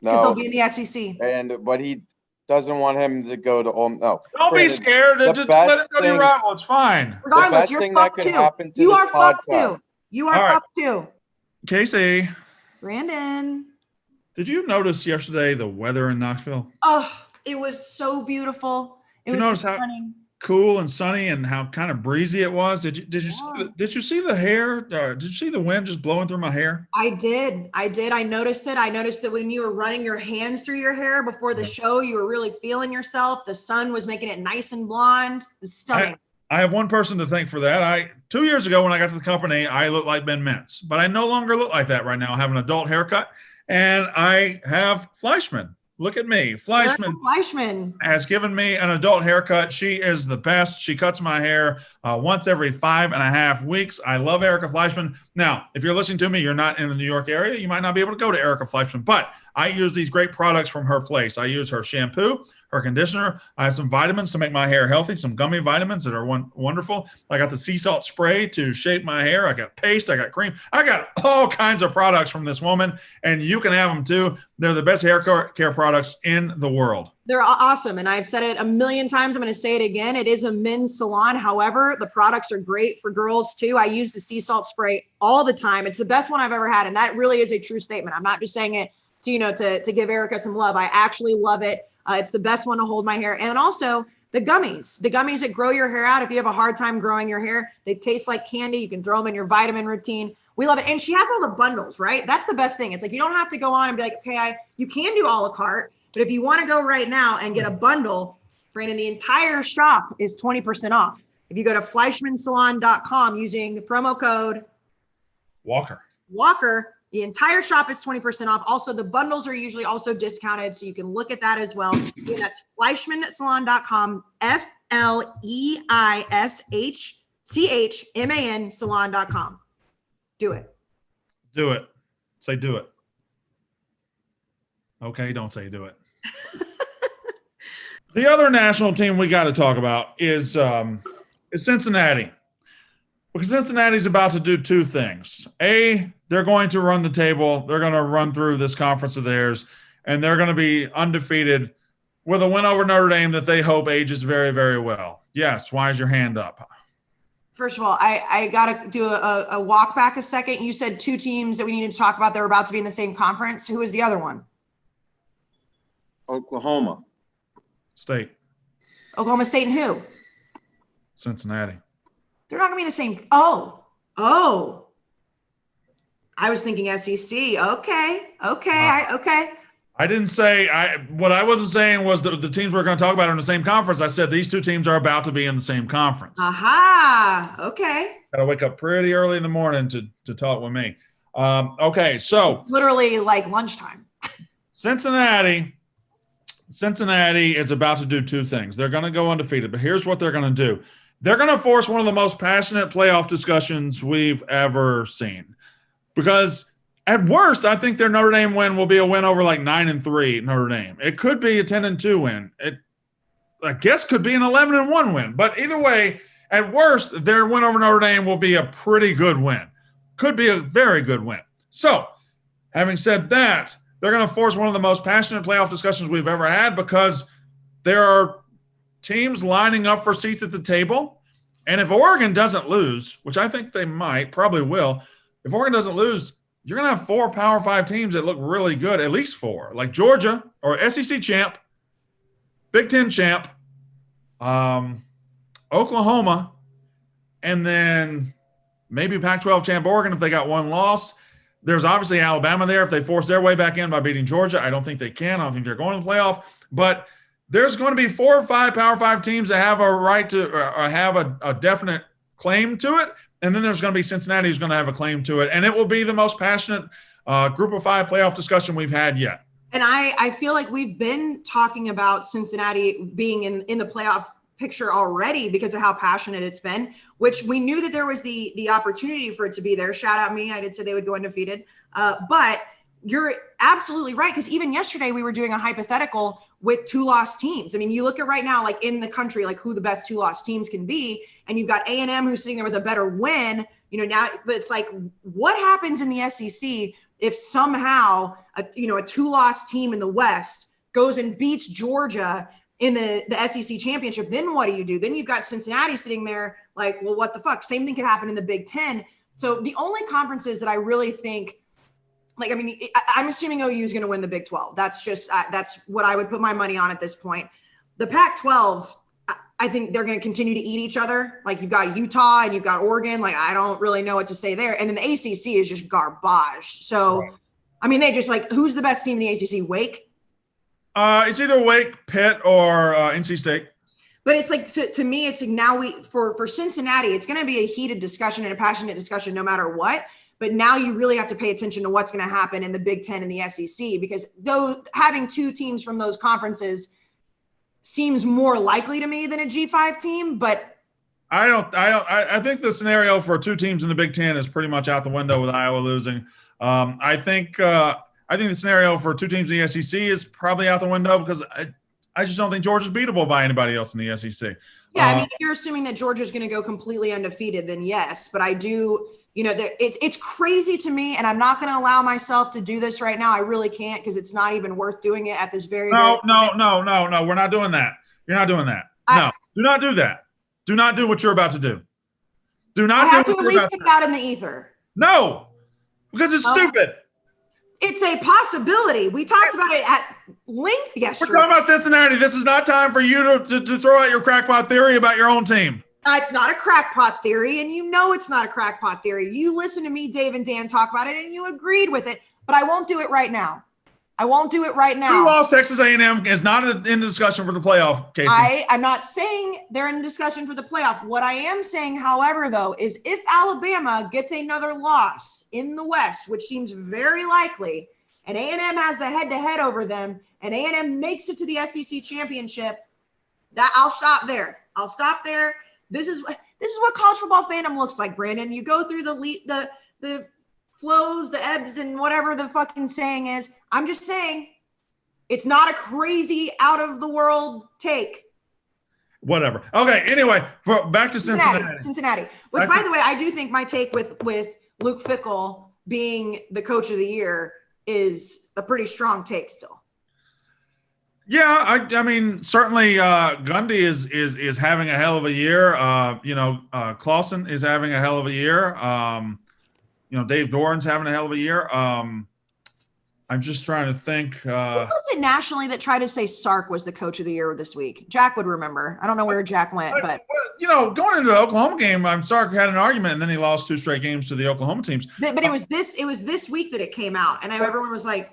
No, because he'll be in the SEC. But he doesn't want him to go to Ole. No, don't be scared. Just let him go to your rival. It's fine. Regardless, you're fucked too. You are fucked too. You are fucked too. Casey. Brandon. Did you notice yesterday the weather in Knoxville? Oh, it was so beautiful. It was stunning. Cool and sunny, and how kind of breezy it was. Did you see the hair? Did you see the wind just blowing through my hair? I did. I noticed it. I noticed that when you were running your hands through your hair before the show, you were really feeling yourself. The sun was making it nice and blonde. It was stunning. I have one person to thank for that. 2 years ago when I got to the company, I looked like Ben Mintz, but I no longer look like that right now. I have an adult haircut. And I have Fleischman. Look at me. Fleischman has given me an adult haircut. She is the best. She cuts my hair once every 5.5 weeks. I love Erica Fleischman. Now, if you're listening to me, you're not in the New York area, you might not be able to go to Erica Fleischman, but I use these great products from her place. I use her shampoo, her conditioner. I have some vitamins to make my hair healthy, some gummy vitamins that are wonderful. I got the sea salt spray to shape my hair. I got paste. I got cream. I got all kinds of products from this woman, and you can have them too. They're the best hair care products in the world. They're awesome, and I've said it a million times. I'm going to say it again. It is a men's salon. However, the products are great for girls too. I use the sea salt spray all the time. It's the best one I've ever had, and that really is a true statement. I'm not just saying it to give Erica some love. I actually love it. It's the best one to hold my hair. And also the gummies that grow your hair out. If you have a hard time growing your hair, they taste like candy. You can throw them in your vitamin routine. We love it. And she has all the bundles, right? That's the best thing. It's like, you don't have to go on and be like, okay, you can do a la carte, but if you want to go right now and get a bundle, Brandon, the entire shop is 20% off. If you go to FleischmanSalon.com using the promo code Walker, the entire shop is 20% off. Also, the bundles are usually also discounted, so you can look at that as well. And that's FleischmanSalon.com, FleischChman salon.com. Do it. Do it. Say do it. Okay, don't say do it. The other national team we got to talk about is Cincinnati. Because Cincinnati's about to do two things. A, they're going to run the table. They're going to run through this conference of theirs, and they're going to be undefeated with a win over Notre Dame that they hope ages very, very well. Yes, why is your hand up? First of all, I got to do a walk back a second. You said two teams that we needed to talk about that were about to be in the same conference. Who was the other one? Oklahoma State. Oklahoma State and who? Cincinnati. They're not going to be in the same. Oh. I was thinking SEC. Okay. I didn't say what I wasn't saying was that the teams we're going to talk about are in the same conference. I said these two teams are about to be in the same conference. Aha. Okay. Got to wake up pretty early in the morning to talk with me. Okay, so literally like lunchtime. Cincinnati is about to do two things. They're going to go undefeated, but here's what they're going to do. They're going to force one of the most passionate playoff discussions we've ever seen, because At worst, I think their Notre Dame win will be a win over like 9-3 Notre Dame. It could be a 10-2 win. It, I guess, could be an 11-1 win. But either way, at worst, their win over Notre Dame will be a pretty good win. Could be a very good win. So, having said that, they're going to force one of the most passionate playoff discussions we've ever had because there are teams lining up for seats at the table. And if Oregon doesn't lose, which I think they might, probably will, if Oregon doesn't lose, you're going to have 4 Power 5 teams that look really good, at least 4, like Georgia or SEC champ, Big Ten champ, Oklahoma, and then maybe Pac-12 champ Oregon if they got one loss. There's obviously Alabama there if they force their way back in by beating Georgia. I don't think they can. I don't think they're going to the playoff. But there's going to be 4 or 5 Power 5 teams that have a right to have a definite claim to it. And then there's going to be Cincinnati who's going to have a claim to it. And it will be the most passionate group of 5 playoff discussion we've had yet. And I feel like we've been talking about Cincinnati being in the playoff picture already because of how passionate it's been, which we knew that there was the opportunity for it to be there. Shout out me. I did say they would go undefeated. But you're absolutely right. Because even yesterday we were doing a hypothetical with 2 lost teams. I mean, you look at right now, like in the country, like who the best 2 lost teams can be. And you've got A&M who's sitting there with a better win, now, but it's like, what happens in the SEC if somehow a 2 lost team in the West goes and beats Georgia in the SEC championship? Then what do? Then you've got Cincinnati sitting there like, well, what the fuck? Same thing could happen in the Big Ten. So the only conferences that I really think, like, I mean, I'm assuming OU is going to win the Big 12. That's just, that's what I would put my money on at this point. The Pac-12, I think they're going to continue to eat each other. Like you've got Utah and you've got Oregon. Like, I don't really know what to say there. And then the ACC is just garbage. So, right. I mean, they just like, who's the best team in the ACC? Wake? It's either Wake, Pitt, or NC State. But it's like, to me, it's like now for Cincinnati, it's going to be a heated discussion and a passionate discussion no matter what. But now you really have to pay attention to what's going to happen in the Big Ten and the SEC, because though having 2 teams from those conferences seems more likely to me than a G5 team, but I think the scenario for 2 teams in the Big Ten is pretty much out the window with Iowa losing. I think the scenario for 2 teams in the SEC is probably out the window because I just don't think Georgia's beatable by anybody else in the SEC. Yeah, I mean, if you're assuming that Georgia's going to go completely undefeated, then yes. But I do, it's crazy to me, and I'm not going to allow myself to do this right now. I really can't because it's not even worth doing it at this very No. We're not doing that. You're not doing that. No, do not do that. Do not do what you're about to do. Do not. I have to at least get that in the ether. No, because it's stupid. It's a possibility. We talked about it at length yesterday. We're talking about Cincinnati. This is not time for you to throw out your crackpot theory about your own team. It's not a crackpot theory, and it's not a crackpot theory. You listen to me, Dave and Dan, talk about it, and you agreed with it, but I won't do it right now. I won't do it right now. Who lost Texas A&M is not in discussion for the playoff, Kayce. I'm not saying they're in discussion for the playoff. What I am saying, however, though, is if Alabama gets another loss in the West, which seems very likely, and A&M has the head-to-head over them, and A&M makes it to the SEC championship, that I'll stop there. This is what college football fandom looks like, Brandon. You go through the flows, the ebbs, and whatever the fucking saying is. I'm just saying it's not a crazy out of the world take. Whatever. Okay. Anyway, back to Cincinnati. Which, by the way, I do think my take with Luke Fickell being the coach of the year is a pretty strong take still. Yeah, I mean, certainly Gundy is having a hell of a year. Clausen is having a hell of a year. Dave Doran's having a hell of a year. I'm just trying to think. Who was it nationally that tried to say Sark was the coach of the year this week? Jack would remember. I don't know where Jack went, but going into the Oklahoma game, Sark had an argument, and then he lost 2 straight games to the Oklahoma teams. But it was this week that it came out, and everyone was like,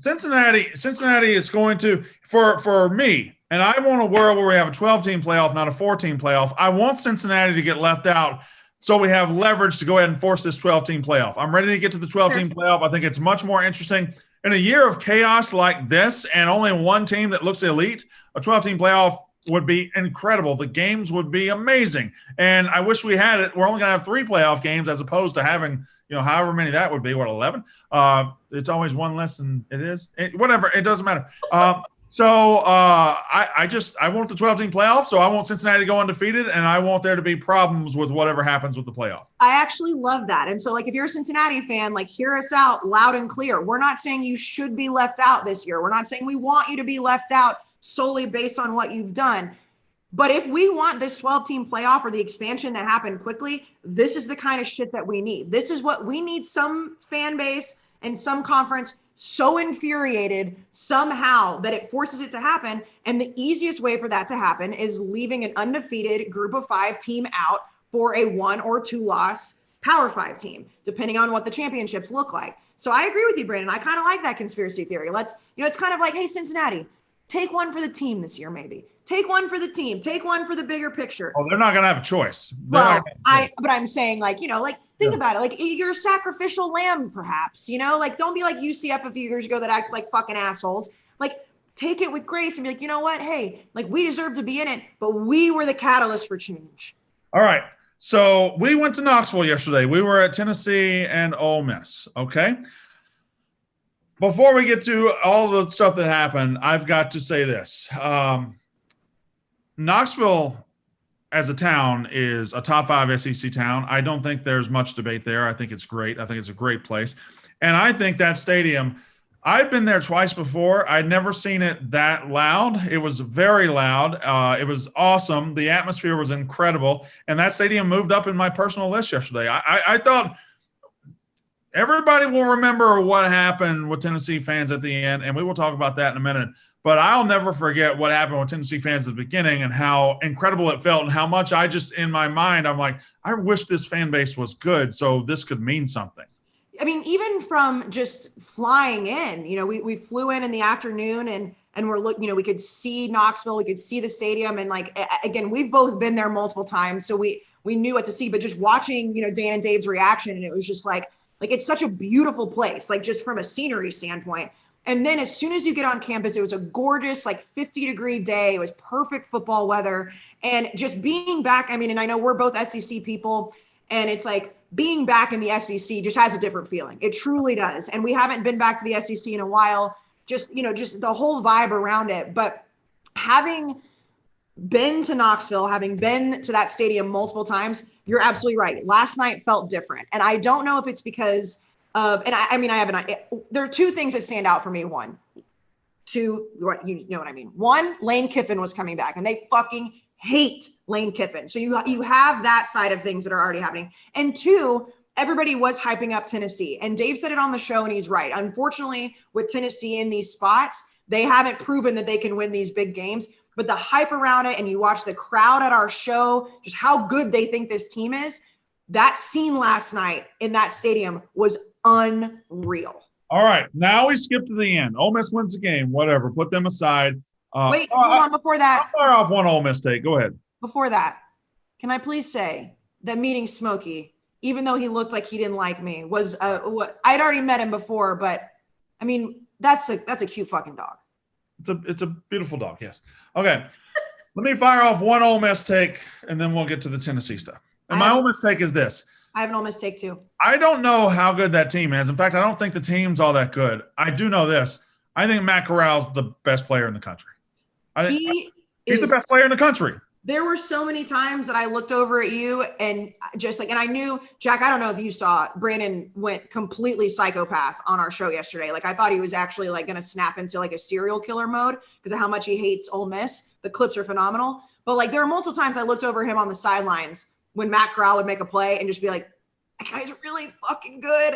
Cincinnati is going to, for me, and I want a world where we have a 12-team playoff, not a 4-team playoff. I want Cincinnati to get left out so we have leverage to go ahead and force this 12-team playoff. I'm ready to get to the 12-team playoff. I think it's much more interesting. In a year of chaos like this and only one team that looks elite, a 12-team playoff would be incredible. The games would be amazing. And I wish we had it. We're only going to have 3 playoff games as opposed to having, however many that would be, what, 11? It's always one less than it is. Whatever, it doesn't matter. So I want the 12-team playoff, so I want Cincinnati to go undefeated, and I want there to be problems with whatever happens with the playoff. I actually love that. And so, like, if you're a Cincinnati fan, like, hear us out loud and clear. We're not saying you should be left out this year. We're not saying we want you to be left out solely based on what you've done. But if we want this 12-team playoff or the expansion to happen quickly, this is the kind of shit that we need. This is what we need. Some fan base and some conference so infuriated somehow that it forces it to happen. And the easiest way for that to happen is leaving an undefeated group of 5 team out for a 1 or 2 loss Power 5 team, depending on what the championships look like. So I agree with you, Brandon. I kind of like that conspiracy theory. It's kind of like, hey, Cincinnati, take one for the team this year, maybe. Take one for the team. Take one for the bigger picture. Oh, they're not going to have a choice. But I'm saying, think about it. Like, you're a sacrificial lamb, perhaps, don't be like UCF a few years ago that acted like fucking assholes. Like, take it with grace and be like, you know what? Hey, like, we deserve to be in it, but we were the catalyst for change. All right. So we went to Knoxville yesterday. We were at Tennessee and Ole Miss. Okay. Before we get to all the stuff that happened, I've got to say this. Knoxville as a town is a top 5 SEC town. I don't think there's much debate there. I think it's great. I think it's a great place. And I think that stadium, I've been there twice before. I'd never seen it that loud. It was very loud. It was awesome. The atmosphere was incredible. And that stadium moved up in my personal list yesterday. I thought everybody will remember what happened with Tennessee fans at the end, and we will talk about that in a minute. But I'll never forget what happened with Tennessee fans at the beginning and how incredible it felt and how much in my mind, I'm like, I wish this fan base was good so this could mean something. I mean, even from just flying in, we flew in the afternoon and we're looking, we could see Knoxville, we could see the stadium. And again, we've both been there multiple times, so we knew what to see, but just watching, Dan and Dave's reaction, and it was just like it's such a beautiful place, like just from a scenery standpoint. And then as soon as you get on campus, it was a gorgeous, 50-degree day. It was perfect football weather. And just being back, and I know we're both SEC people, and it's like being back in the SEC just has a different feeling. It truly does. And we haven't been back to the SEC in a while, just the whole vibe around it. But having been to Knoxville, having been to that stadium multiple times, you're absolutely right. Last night felt different. And I don't know if it's because there are 2 things that stand out for me. One, Lane Kiffin was coming back, and they fucking hate Lane Kiffin. So you have that side of things that are already happening. And 2, everybody was hyping up Tennessee. And Dave said it on the show, and he's right. Unfortunately, with Tennessee in these spots, they haven't proven that they can win these big games. But the hype around it, and you watch the crowd at our show, just how good they think this team is. That scene last night in that stadium was unreal. All right. Now we skip to the end. Ole Miss wins the game. Whatever. Put them aside. Wait, hold on. Before that. I'll fire off one Ole Miss take. Go ahead. Before that, can I please say that meeting Smokey, even though he looked like he didn't like me, was what I'd already met him before, but that's a cute fucking dog. It's a beautiful dog. Yes. Okay. Let me fire off one Ole Miss take, and then we'll get to the Tennessee stuff. And my Ole Miss take is this. I have an Ole Miss take too. I don't know how good that team is. In fact, I don't think the team's all that good. I do know this. I think Matt Corral's the best player in the country. He's the best player in the country. There were so many times that I looked over at you and and I knew, Jack, I don't know if you saw, Brandon went completely psychopath on our show yesterday. I thought he was actually going to snap into a serial killer mode because of how much he hates Ole Miss. The clips are phenomenal. But there were multiple times I looked over him on the sidelines when Matt Corral would make a play and just be like, that guy's really fucking good.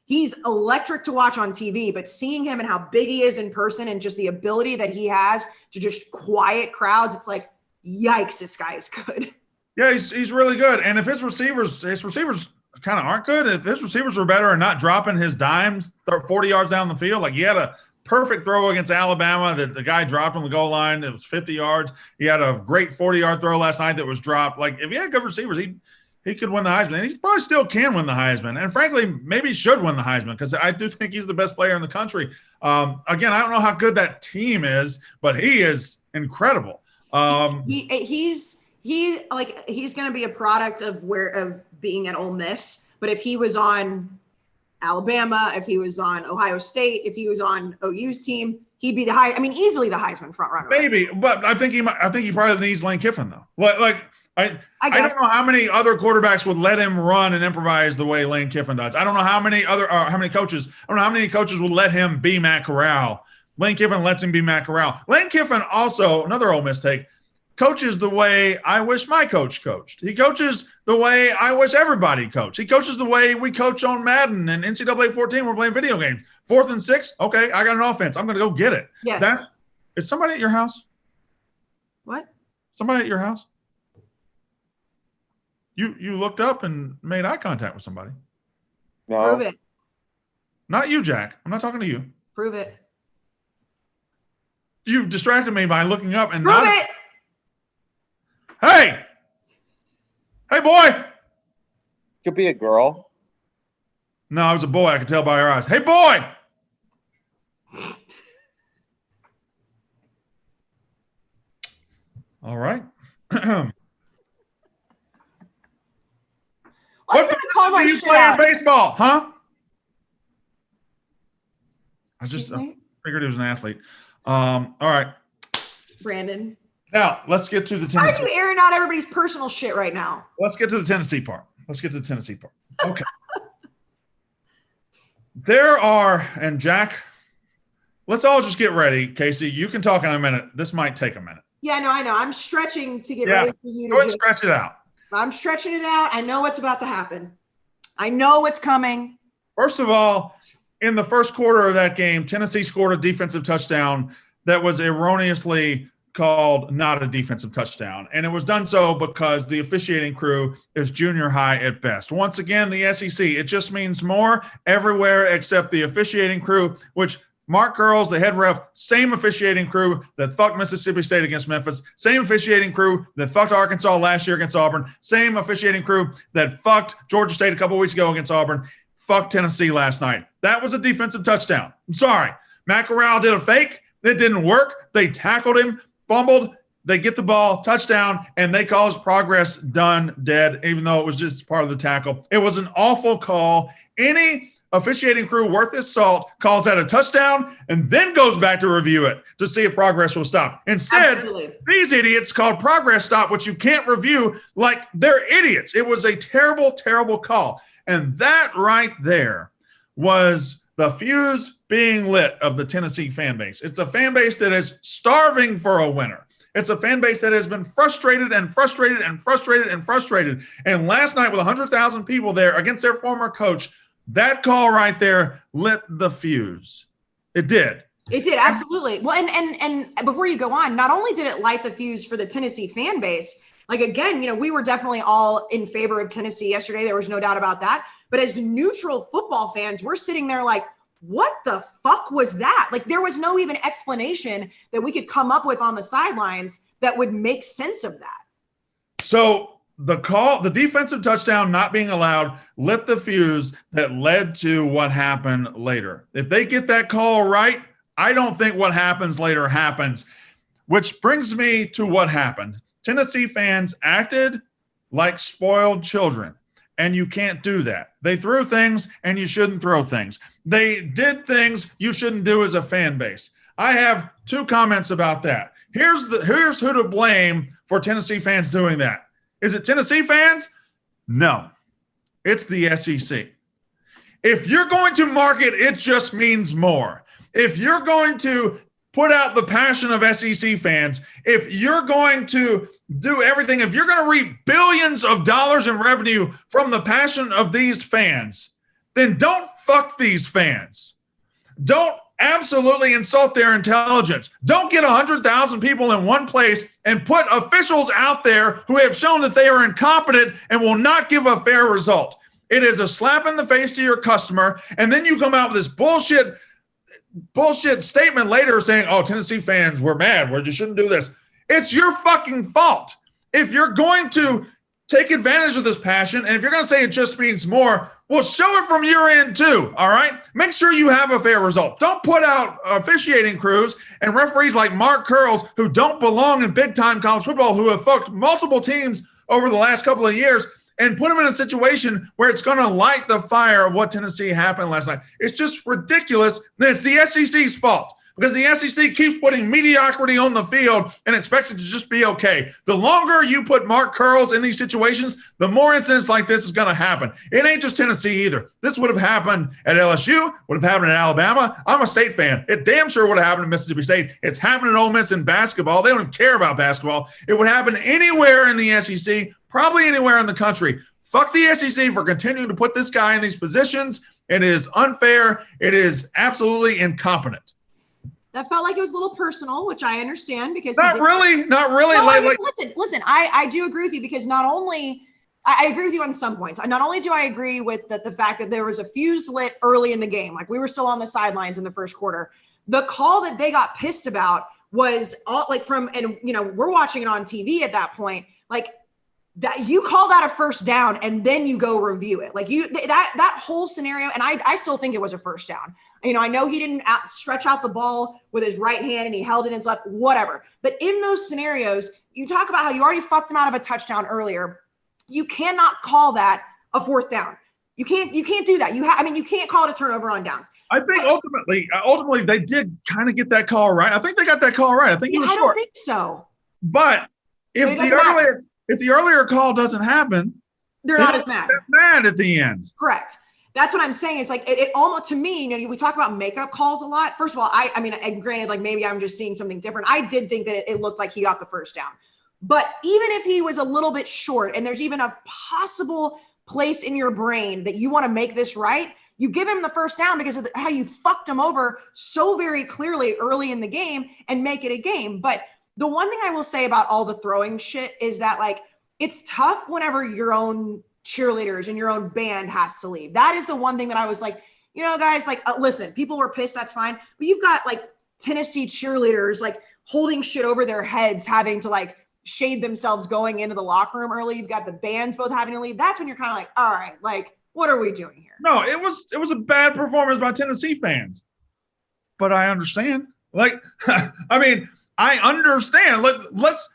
He's electric to watch on TV, but seeing him and how big he is in person and just the ability that he has to just quiet crowds, it's like, yikes, this guy is good. Yeah, he's really good. And if his receivers kind of aren't good, if his receivers were better and not dropping his dimes 40 yards down the field, he had a perfect throw against Alabama that the guy dropped on the goal line. It was 50 yards. He had a great 40-yard throw last night that was dropped. If he had good receivers, he could win the Heisman. And he probably still can win the Heisman. And frankly, maybe should win the Heisman because I do think he's the best player in the country. Again, I don't know how good that team is, but he is incredible. He's going to be a product of being at Ole Miss, but But if he was on Alabama, if he was on Ohio State, if he was on OU's team, he'd be easily the Heisman front runner. Maybe, but I think he probably needs Lane Kiffin though. I don't know how many other quarterbacks would let him run and improvise the way Lane Kiffin does. I don't know how many coaches. I don't know how many coaches would let him be Matt Corral. Lane Kiffin lets him be Matt Corral. Lane Kiffin also, another Ole Miss take, coaches the way I wish my coach coached. He coaches the way I wish everybody coached. He coaches the way we coach on Madden and NCAA 14. We're playing video games. 4th and 6. Okay, I got an offense. I'm going to go get it. Yes. Is somebody at your house? What? Somebody at your house? You looked up and made eye contact with somebody. No. Prove it. Not you, Jack. I'm not talking to you. Prove it. You distracted me by looking up and Prove it. Hey, boy. Could be a girl. No, it was a boy. I could tell by her eyes. Hey, boy. All right. What do you call my you shit play out? in baseball, huh? I just Excuse me? figured he was an athlete. All right. Brandon. Now, let's get to the Why are Tennessee. you airing out everybody's personal shit right now? Let's get to the Tennessee part. Okay. And Jack, let's all just get ready. Kayce, you can talk in a minute. This might take a minute. Yeah, no, I know. I'm stretching to get ready for you Go ahead to and stretch it out. I'm stretching it out. I know what's about to happen. I know what's coming. First of all, in the first quarter of that game, Tennessee scored a defensive touchdown that was erroneously called not a defensive touchdown. And it was done so because the officiating crew is junior high at best. Once again, the SEC, it just means more everywhere except the officiating crew, which Mark Curls, the head ref, same officiating crew that fucked Mississippi State against Memphis, same officiating crew that fucked Arkansas last year against Auburn, same officiating crew that fucked Georgia State a couple weeks ago against Auburn, fucked Tennessee last night. That was a defensive touchdown. I'm sorry. Matt Corral did a fake. It didn't work. They tackled him, fumbled. They get the ball, touchdown, and they call his progress done, dead, even though it was just part of the tackle. It was an awful call. Any officiating crew worth his salt calls that a touchdown and then goes back to review it to see if progress will stop. Instead, These idiots called progress stop, which you can't review, like they're idiots. It was a terrible, terrible call. And that right there was the fuse being lit of the Tennessee fan base. It's a fan base that is starving for a winner. It's a fan base that has been frustrated and frustrated and frustrated and frustrated. And last night with 100,000 people there against their former coach, that call right there lit the fuse. It did. It did, absolutely. Well, and before you go on, not only did it light the fuse for the Tennessee fan base, like, again, we were definitely all in favor of Tennessee yesterday. There was no doubt about that. But as neutral football fans, we're sitting there like, what the fuck was that? Like, there was no even explanation that we could come up with on the sidelines that would make sense of that. So the defensive touchdown not being allowed lit the fuse that led to what happened later. If they get that call right, I don't think what happens later happens, which brings me to what happened. Tennessee fans acted like spoiled children, and you can't do that. They threw things, and you shouldn't throw things. They did things you shouldn't do as a fan base. I have 2 comments about that. Here's who to blame for Tennessee fans doing that. Is it Tennessee fans? No, it's the SEC. If you're going to market, it just means more. If you're going to put out the passion of SEC fans, if you're going to do everything, if you're going to reap billions of dollars in revenue from the passion of these fans, then don't fuck these fans. Don't absolutely insult their intelligence. Don't get 100,000 people in one place and put officials out there who have shown that they are incompetent and will not give a fair result. It is a slap in the face to your customer, and then you come out with this bullshit statement later saying, oh, Tennessee fans, we're mad. We just shouldn't do this. It's your fucking fault. If you're going to take advantage of this passion, and if you're going to say it just means more, well, show it from your end too, all right? Make sure you have a fair result. Don't put out officiating crews and referees like Mark Curls who don't belong in big-time college football, who have fucked multiple teams over the last couple of years. and put them in a situation where it's going to light the fire of what Tennessee happened last night. It's just ridiculous. It's the SEC's fault because the SEC keeps putting mediocrity on the field and expects it to just be okay. The longer you put Mark Curls in these situations, the more incidents like this is going to happen. It ain't just Tennessee either. This would have happened at LSU, would have happened at Alabama. I'm a State fan. It damn sure would have happened at Mississippi State. It's happened at Ole Miss in basketball. They don't even care about basketball. It would happen anywhere in the SEC, probably anywhere in the country. Fuck the SEC for continuing to put this guy in these positions. It is unfair. It is absolutely incompetent. That felt like it was a little personal, which I understand because not really. No, listen. I do agree with you because not only I agree with you on some points. Not only do I agree with the fact that there was a fuse lit early in the game, like we were still on the sidelines in the first quarter. The call that they got pissed about was all like we're watching it on TV at that point, like that you call that a first down and then you go review it. Like that whole scenario, and I still think it was a first down. I know he didn't stretch out the ball with his right hand and he held it in his left, whatever. But in those scenarios, you talk about how you already fucked him out of a touchdown earlier. You cannot call that a fourth down. You can't do that. You can't call it a turnover on downs. I think ultimately they did kind of get that call right. I think they got that call right. I think it was short. I don't think so. But if the earlier call doesn't happen, they're not as mad. They're mad at the end. Correct. That's what I'm saying. It's like it almost, to me, we talk about makeup calls a lot. First of all, I mean, granted, like maybe I'm just seeing something different. I did think that it looked like he got the first down. But even if he was a little bit short and there's even a possible place in your brain that you want to make this right, you give him the first down because of how you fucked him over so very clearly early in the game and make it a game. But the one thing I will say about all the throwing shit is that, like, it's tough whenever your own cheerleaders and your own band has to leave. That is the one thing that I was like, guys, like, listen, people were pissed. That's fine. But you've got like Tennessee cheerleaders, like holding shit over their heads, having to like shade themselves going into the locker room early. You've got the bands both having to leave. That's when you're kind of like, all right, like, what are we doing here? No, it was a bad performance by Tennessee fans, but I understand. Like, I mean, I understand. Let's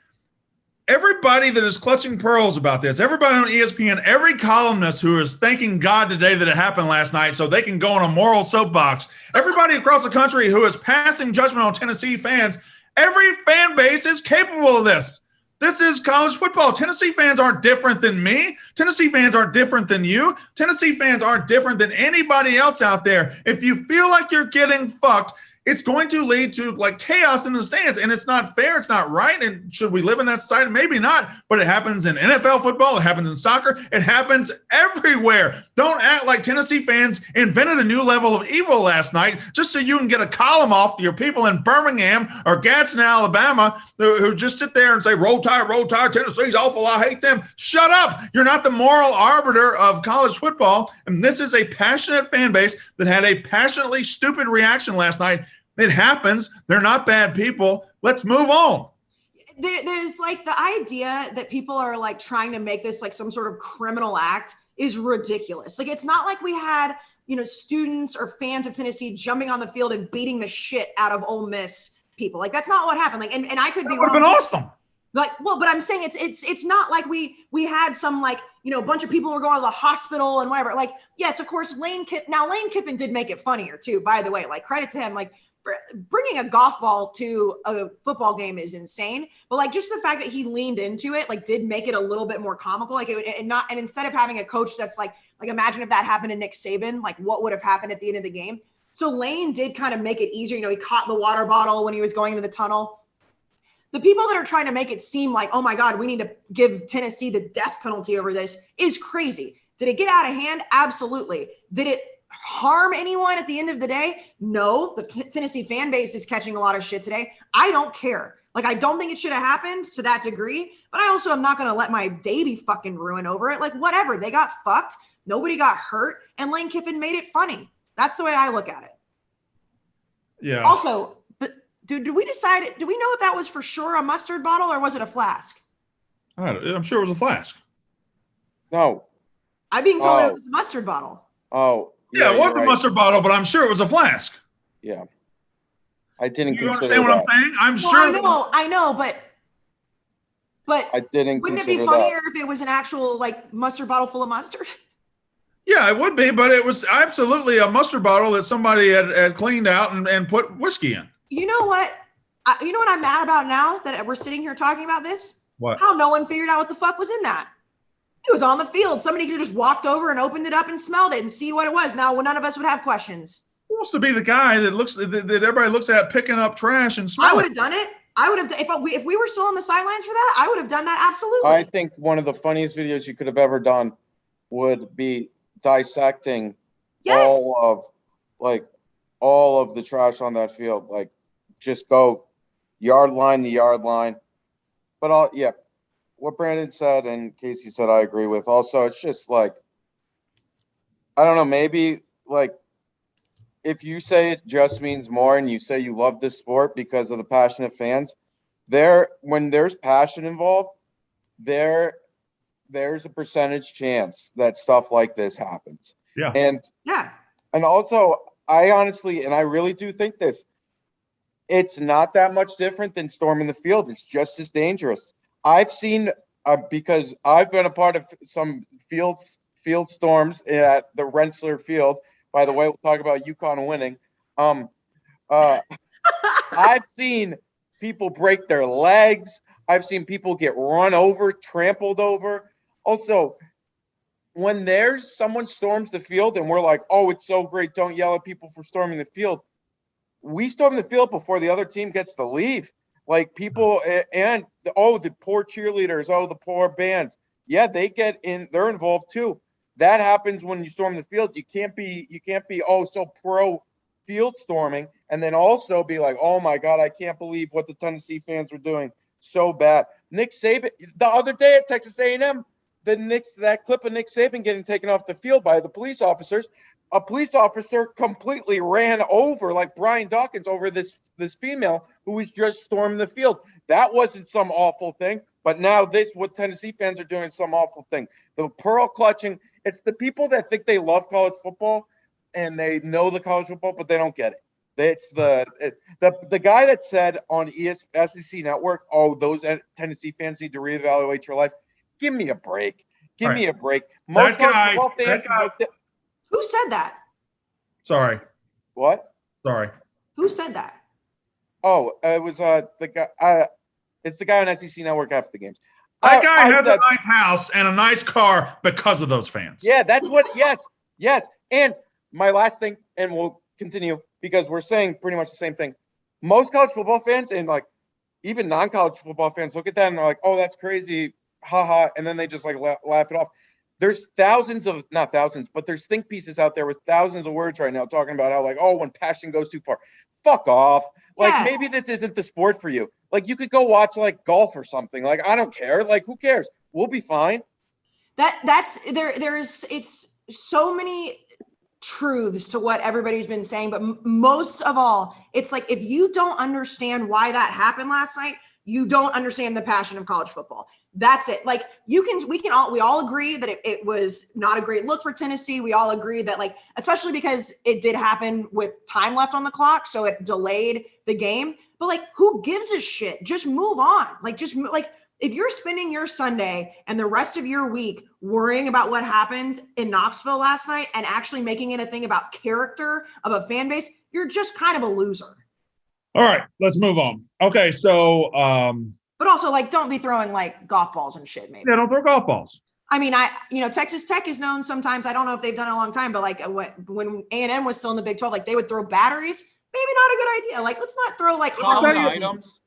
everybody that is clutching pearls about this, everybody on ESPN, every columnist who is thanking God today that it happened last night so they can go on a moral soapbox, everybody across the country who is passing judgment on Tennessee fans, every fan base is capable of this. This is college football. Tennessee fans aren't different than me. Tennessee fans aren't different than you. Tennessee fans aren't different than anybody else out there. If you feel like you're getting fucked, it's going to lead to like chaos in the stands, and it's not fair. It's not right. And should we live in that society? Maybe not, but it happens in NFL football. It happens in soccer. It happens everywhere. Don't act like Tennessee fans invented a new level of evil last night just so you can get a column off to your people in Birmingham or Gadsden, Alabama, who just sit there and say, roll tide, Tennessee's awful. I hate them. Shut up. You're not the moral arbiter of college football. And this is a passionate fan base that had a passionately stupid reaction last night. It happens. They're not bad people. Let's move on. There's like the idea that people are like trying to make this like some sort of criminal act is ridiculous. Like, it's not like we had, students or fans of Tennessee jumping on the field and beating the shit out of Ole Miss people. Like, that's not what happened. Like, and I could be wrong. That would have been awesome. Like, well, but I'm saying it's not like we had some like, a bunch of people were going to the hospital and whatever. Like, yes, of course, Lane Kiffin did make it funnier too, by the way. Like, credit to him. Like, bringing a golf ball to a football game is insane, but like just the fact that he leaned into it, like, did make it a little bit more comical. Like, and instead of having a coach that's like imagine if that happened to Nick Saban, like what would have happened at the end of the game. So Lane did kind of make it easier. He caught the water bottle when he was going into the tunnel. The people that are trying to make it seem like, oh my God, we need to give Tennessee the death penalty over this is crazy. Did it get out of hand? Absolutely. Did it harm anyone at the end of the day? No. The Tennessee fan base is catching a lot of shit today. I don't care. Like, I don't think it should have happened to that degree, but I also am not going to let my day be fucking ruined over it. Like, whatever. They got fucked. Nobody got hurt. And Lane Kiffin made it funny. That's the way I look at it. Yeah. Also, but do we know if that was for sure a mustard bottle or was it a flask? I'm sure it was a flask. No. I'm being told it was a mustard bottle. Oh. Yeah, it was a mustard bottle, but I'm sure it was a flask. Yeah. I didn't You consider understand what that. I'm saying? I'm Well, sure. I know, but But I didn't wouldn't it be consider funnier that. if it was an actual like mustard bottle full of mustard? Yeah, it would be, but it was absolutely a mustard bottle that somebody had cleaned out and put whiskey in. You know what? You know what I'm mad about now that we're sitting here talking about this? What? How no one figured out what the fuck was in that. It was on the field. Somebody could have just walked over and opened it up and smelled it and see what it was. Now, none of us would have questions. Who wants to be the guy that everybody looks at picking up trash and I smelling? would have done it. I would have if we were still on the sidelines for that. I would have done that absolutely. I think one of the funniest videos you could have ever done would be dissecting Yes. all of the trash on that field. Like, just go yard line to yard line. But what Brandon said and Kayce said, I agree with. Also, it's just like, I don't know, maybe like if you say it just means more and you say you love this sport because of the passionate fans, when there's passion involved, there's a percentage chance that stuff like this happens. Yeah. And also, I honestly, and I really do think this, it's not that much different than storming the field. It's just as dangerous. I've seen, because I've been a part of some field storms at the Rensselaer Field. By the way, we'll talk about UConn winning. I've seen people break their legs. I've seen people get run over, trampled over. Also, when there's someone storms the field and we're like, oh, it's so great, don't yell at people for storming the field. We storm the field before the other team gets to leave. Like people the poor cheerleaders, the poor bands. Yeah, they get in, they're involved too. That happens when you storm the field. You can't be so pro field storming and then also be like, oh my God, I can't believe what the Tennessee fans were doing. So bad. Nick Saban, the other day at Texas A&M, that clip of Nick Saban getting taken off the field by the police officers, a police officer completely ran over, like Brian Dawkins, over this female who was just storming the field. That wasn't some awful thing, but now what Tennessee fans are doing is some awful thing. The pearl clutching, it's the people that think they love college football and they know the college football, but they don't get it. It's the guy that said on SEC Network, oh, those Tennessee fans need to reevaluate your life. Give me a break. Give me a break. Most college football fans. Who said that? Sorry. What? Sorry. Who said that? Oh, it was the guy. It's the guy on SEC Network after the games. That guy has a nice house and a nice car because of those fans. Yeah, that's what. Yes. And my last thing, and we'll continue because we're saying pretty much the same thing. Most college football fans and like even non-college football fans look at that and they're like, "Oh, that's crazy, haha," and then they just like laugh it off. There's not thousands, but there's think pieces out there with thousands of words right now talking about how like, oh, when passion goes too far, fuck off. Like maybe this isn't the sport for you. Like you could go watch like golf or something. Like I don't care. Like who cares? We'll be fine. It's so many truths to what everybody's been saying, but most of all, it's like if you don't understand why that happened last night, you don't understand the passion of college football. That's it. Like we all agree that it was not a great look for Tennessee. We all agree that like, especially because it did happen with time left on the clock. So it delayed the game, but like, who gives a shit? Just move on. Like, if you're spending your Sunday and the rest of your week worrying about what happened in Knoxville last night and actually making it a thing about character of a fan base, you're just kind of a loser. All right, let's move on. Okay. So, but also, like, don't be throwing like golf balls and shit. Maybe. Yeah, don't throw golf balls. I mean, Texas Tech is known sometimes. I don't know if they've done it a long time, but like when A&M was still in the Big 12, like they would throw batteries. Maybe not a good idea. Like, let's not throw like solid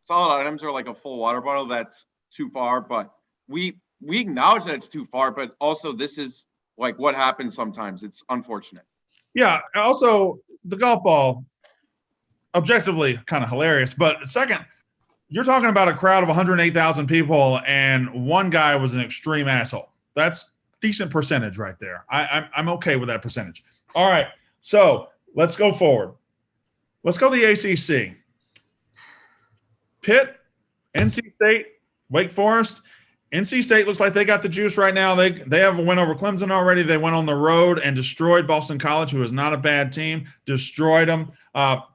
items are like a full water bottle. That's too far, but we acknowledge that it's too far. But also, this is like what happens sometimes. It's unfortunate. Yeah. Also, the golf ball, objectively, kind of hilarious. But second, you're talking about a crowd of 108,000 people, and one guy was an extreme asshole. That's decent percentage right there. I'm okay with that percentage. All right, so let's go forward. Let's go to the ACC. Pitt, NC State, Wake Forest, NC State looks like they got the juice right now. They have a win over Clemson already. They went on the road and destroyed Boston College, who is not a bad team, destroyed them.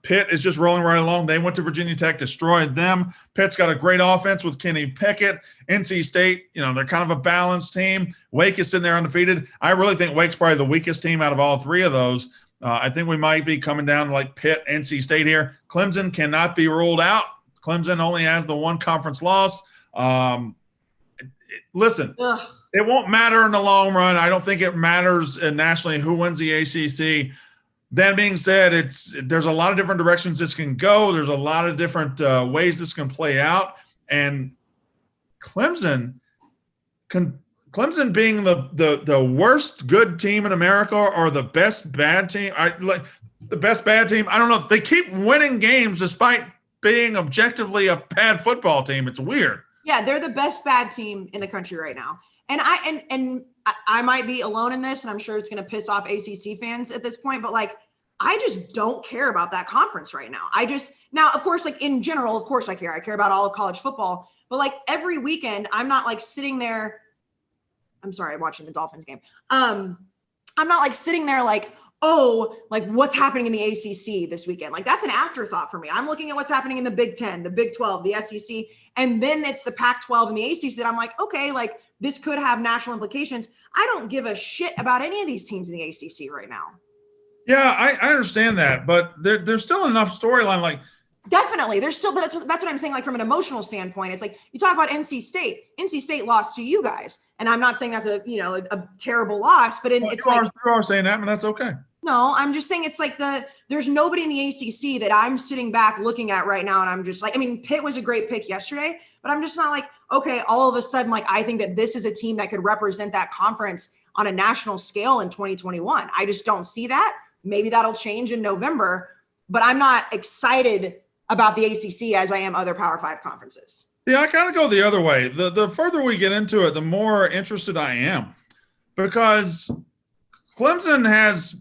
Pitt is just rolling right along. They went to Virginia Tech, destroyed them. Pitt's got a great offense with Kenny Pickett. NC State, they're kind of a balanced team. Wake is sitting there undefeated. I really think Wake's probably the weakest team out of all three of those. I think we might be coming down to like Pitt, NC State here. Clemson cannot be ruled out. Clemson only has the one conference loss. Listen, it won't matter in the long run. I don't think it matters nationally who wins the ACC. That being said, there's a lot of different directions this can go. There's a lot of different ways this can play out. And Clemson being the worst good team in America or the best bad team, the best bad team, I don't know. They keep winning games despite being objectively a bad football team. It's weird. Yeah, they're the best bad team in the country right now. And I might be alone in this, and I'm sure it's going to piss off ACC fans at this point, but I just don't care about that conference right now. Now, of course, in general, of course I care. I care about all of college football, but every weekend, I'm not sitting there. I'm sorry, I'm watching the Dolphins game. I'm not sitting there what's happening in the ACC this weekend? That's an afterthought for me. I'm looking at what's happening in the Big 10, the Big 12, the SEC, and then it's the Pac-12 and the ACC that I'm okay, this could have national implications. I don't give a shit about any of these teams in the ACC right now. Yeah, I understand that, but there's still enough storyline. Definitely, there's still, that's what I'm saying. From an emotional standpoint, it's you talk about NC State. NC State lost to you guys, and I'm not saying that's a terrible loss, but you are saying that, but that's okay. No, I'm just saying it's there's nobody in the ACC that I'm sitting back looking at right now, and I'm just Pitt was a great pick yesterday, but I'm just not okay, all of a sudden, I think that this is a team that could represent that conference on a national scale in 2021. I just don't see that. Maybe that'll change in November, but I'm not excited about the ACC as I am other Power 5 conferences. Yeah, I kind of go the other way. The further we get into it, the more interested I am, because Clemson has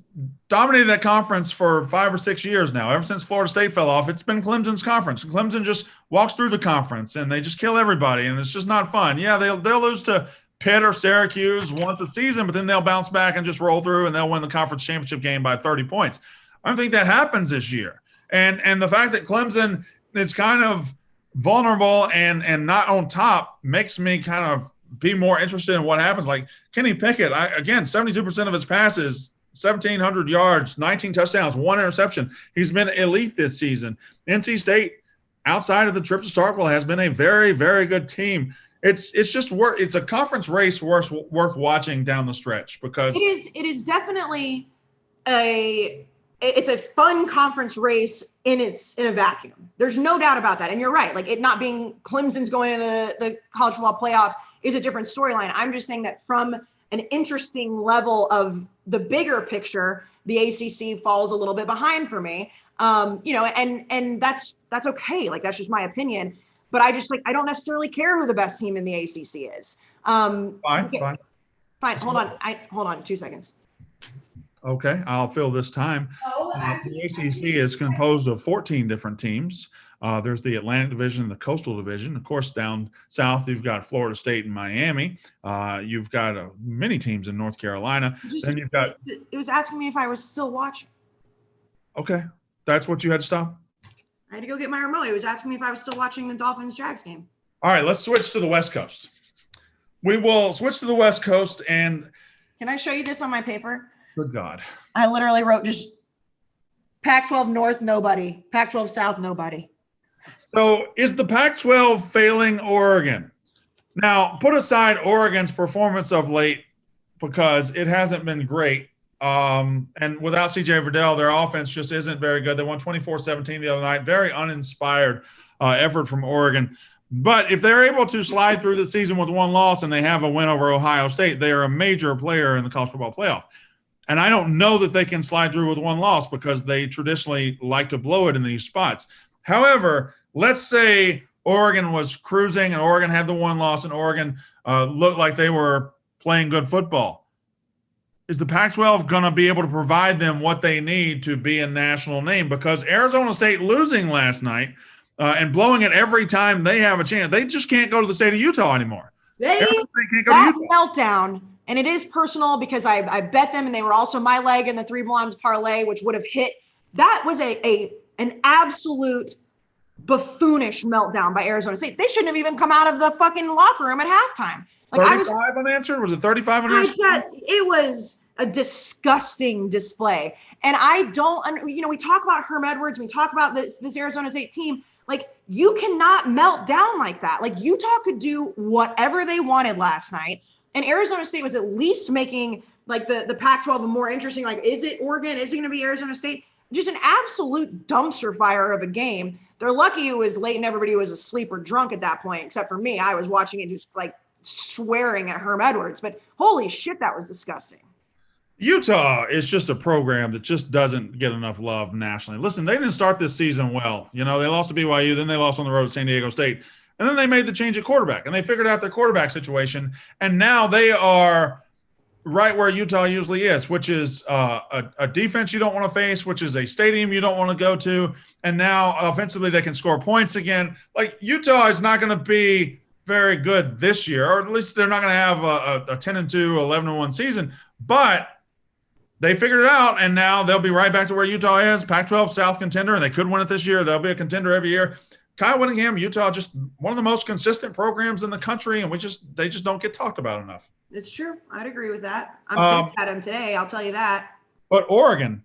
dominated that conference for 5 or 6 years now. Ever since Florida State fell off, it's been Clemson's conference. Clemson just walks through the conference, and they just kill everybody, and it's just not fun. Yeah, they'll lose to Pitt or Syracuse once a season, but then they'll bounce back and just roll through, and they'll win the conference championship game by 30 points. I don't think that happens this year. And the fact that Clemson is kind of vulnerable and not on top makes me kind of be more interested in what happens. Kenny Pickett, again, 72% of his passes, 1,700 yards, 19 touchdowns, 1 interception. He's been elite this season. NC State, outside of the trip to Starkville, has been a very, very good team. It's just it's a conference race worth watching down the stretch, because it is definitely it's a fun conference race in a vacuum. There's no doubt about that. And you're right. It not being Clemson's going into the college football playoff is a different storyline. I'm just saying that from an interesting level of the bigger picture, the ACC falls a little bit behind for me. And that's okay. That's just my opinion. But I just I don't necessarily care who the best team in the ACC is. Fine. Hold on 2 seconds. Okay, I'll fill this time. The ACC is composed of 14 different teams. There's the Atlantic Division and the Coastal Division. Of course, down south, you've got Florida State and Miami. You've got many teams in North Carolina. Then you've got. It was asking me if I was still watching. Okay, that's what you had to stop? I had to go get my remote. It was asking me if I was still watching the Dolphins-Jags game. All right, let's switch to the West Coast. We will switch to the West Coast. And can I show you this on my paper? Good God. I literally wrote just Pac-12 North, nobody. Pac-12 South, nobody. So is the Pac-12 failing Oregon? Now, put aside Oregon's performance of late, because it hasn't been great. And without CJ Verdell, their offense just isn't very good. They won 24-17 the other night. Very uninspired effort from Oregon. But if they're able to slide through the season with one loss and they have a win over Ohio State, they are a major player in the college football playoff. And I don't know that they can slide through with one loss, because they traditionally like to blow it in these spots. However, let's say Oregon was cruising and Oregon had the one loss and Oregon looked like they were playing good football. Is the Pac-12 going to be able to provide them what they need to be a national name? Because Arizona State losing last night and blowing it every time they have a chance, they just can't go to the state of Utah anymore. That meltdown, and it is personal because I bet them and they were also my leg in the 3 blinds parlay, which would have hit. That was an absolute buffoonish meltdown by Arizona State. They shouldn't have even come out of the fucking locker room at halftime. Like 35 unanswered? Was it 35 unanswered? It was a disgusting display. And I don't, we talk about Herm Edwards, we talk about this Arizona State team. Like, you cannot melt down like that. Like, Utah could do whatever they wanted last night. And Arizona State was at least making like the Pac-12 a more interesting, like, is it Oregon? Is it going to be Arizona State? Just an absolute dumpster fire of a game. They're lucky it was late and everybody was asleep or drunk at that point, except for me. I was watching it just like swearing at Herm Edwards, but holy shit, that was disgusting. Utah is just a program that just doesn't get enough love nationally. Listen, they didn't start this season well. They lost to BYU, then they lost on the road to San Diego State, and then they made the change at quarterback, and they figured out their quarterback situation, and now they are right where Utah usually is, which is a defense you don't want to face, which is a stadium you don't want to go to, and now offensively they can score points again. Like, Utah is not going to be very good this year, or at least they're not going to have a 10-2, 11-1 season, but they figured it out, and now they'll be right back to where Utah is, Pac-12 South contender, and they could win it this year. They'll be a contender every year. Kyle Whittingham, Utah, just one of the most consistent programs in the country, and they just don't get talked about enough. It's true. I'd agree with that. I'm thinking at him today. I'll tell you that. But Oregon,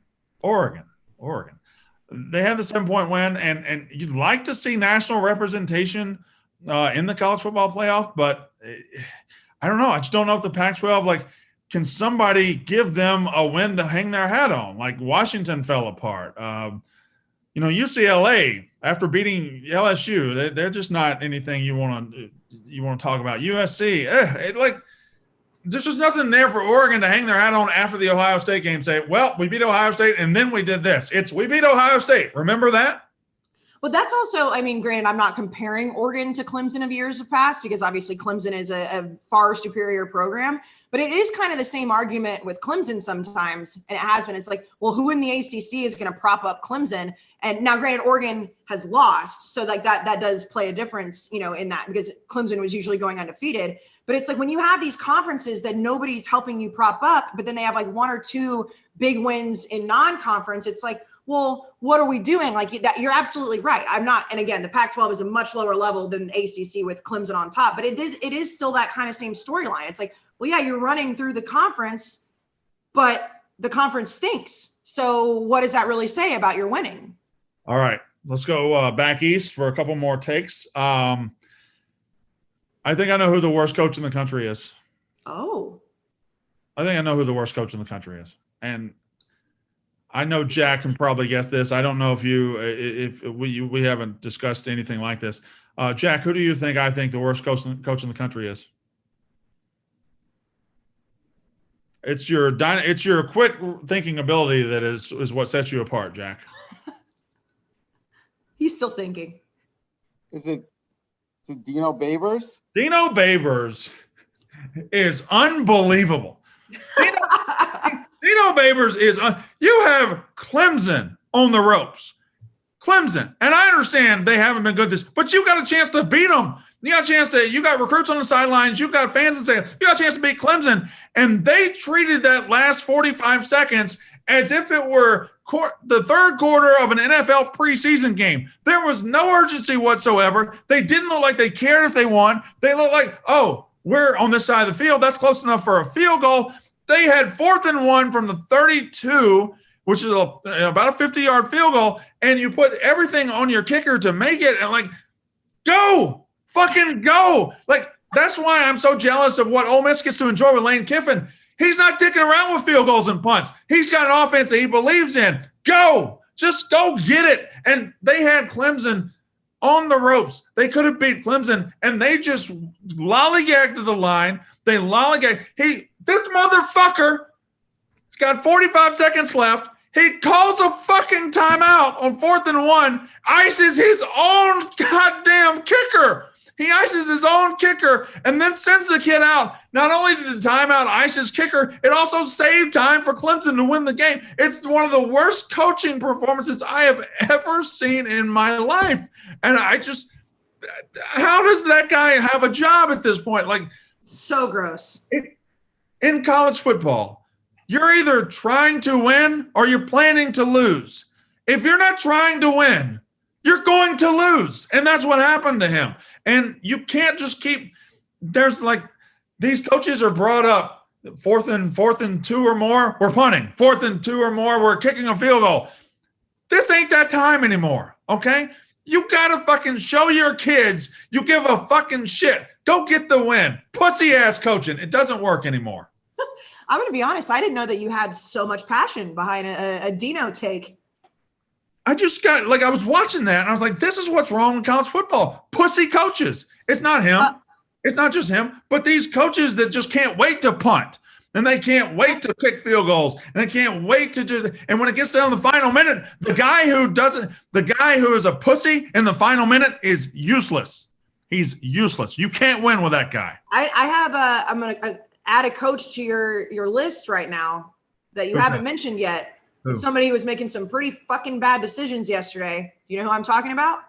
they had the 7-point win, and you'd like to see national representation in the college football playoff, but I don't know. I just don't know if the Pac-12, can somebody give them a win to hang their hat on? Like, Washington fell apart. UCLA, after beating LSU, they're just not anything you want to talk about. USC, there's just nothing there for Oregon to hang their hat on after the Ohio State game. Say, well, we beat Ohio State, and then we did this. We beat Ohio State. Remember that? Well, that's also, granted, I'm not comparing Oregon to Clemson of years past, because obviously Clemson is a far superior program. But it is kind of the same argument with Clemson sometimes, and it has been. It's like, well, who in the ACC is going to prop up Clemson? And now, granted, Oregon has lost, so that does play a difference, in that, because Clemson was usually going undefeated. But it's like when you have these conferences that nobody's helping you prop up, but then they have like 1 or 2 big wins in non-conference. It's like, well, what are we doing? Like, that, you're absolutely right. I'm not. And again, the Pac-12 is a much lower level than the ACC with Clemson on top, but it is still that kind of same storyline. It's like, well, yeah, you're running through the conference, but the conference stinks. So what does that really say about your winning? All right, let's go back east for a couple more takes. I think I know who the worst coach in the country is. Oh. I think I know who the worst coach in the country is. And I know Jack can probably guess this. I don't know if we haven't discussed anything like this. Jack, who do you think I think the worst coach in the country is? It's your quick thinking ability that is what sets you apart, Jack. He's still thinking. Is it Dino Babers? Dino Babers is unbelievable. Dino Babers is you have Clemson on the ropes. Clemson. And I understand they haven't been good this, but you got a chance to beat them. You got recruits on the sidelines. You got fans that say, you got a chance to beat Clemson. And they treated that last 45 seconds as if it were the third quarter of an NFL preseason game. There was no urgency whatsoever. They didn't look like they cared if they won. They looked like, oh, we're on this side of the field. That's close enough for a field goal. They had 4th and 1 from the 32, which is about a 50-yard field goal, and you put everything on your kicker to make it, and go. Fucking go. That's why I'm so jealous of what Ole Miss gets to enjoy with Lane Kiffin. He's not dicking around with field goals and punts. He's got an offense that he believes in. Go. Just go get it. And they had Clemson on the ropes. They could have beat Clemson, and they just lollygagged to the line. They lollygagged. This motherfucker, he's got 45 seconds left. He calls a fucking timeout on 4th and 1, ices his own goddamn kicker. He ices his own kicker and then sends the kid out. Not only did the timeout ice his kicker, it also saved time for Clemson to win the game. It's one of the worst coaching performances I have ever seen in my life. And how does that guy have a job at this point? So gross. In college football, you're either trying to win or you're planning to lose. If you're not trying to win, you're going to lose. And that's what happened to him. And you can't just keep – there's like – these coaches are brought up fourth and 2 or more, we're punting. 4th and 2 or more, we're kicking a field goal. This ain't that time anymore, okay? You got to fucking show your kids you give a fucking shit. Go get the win. Pussy-ass coaching. It doesn't work anymore. I'm going to be honest. I didn't know that you had so much passion behind a Dino take. I just got, like, I was watching that, and I was like, this is what's wrong with college football. Pussy coaches. It's not him. It's not just him, but these coaches that just can't wait to punt, and they can't wait to kick field goals, and they can't wait to do – and when it gets down to the final minute, the guy who is a pussy in the final minute is useless. He's useless. You can't win with that guy. I'm going to add a coach to your list right now that you haven't mentioned yet. Who? Somebody who was making some pretty fucking bad decisions yesterday. You know who I'm talking about?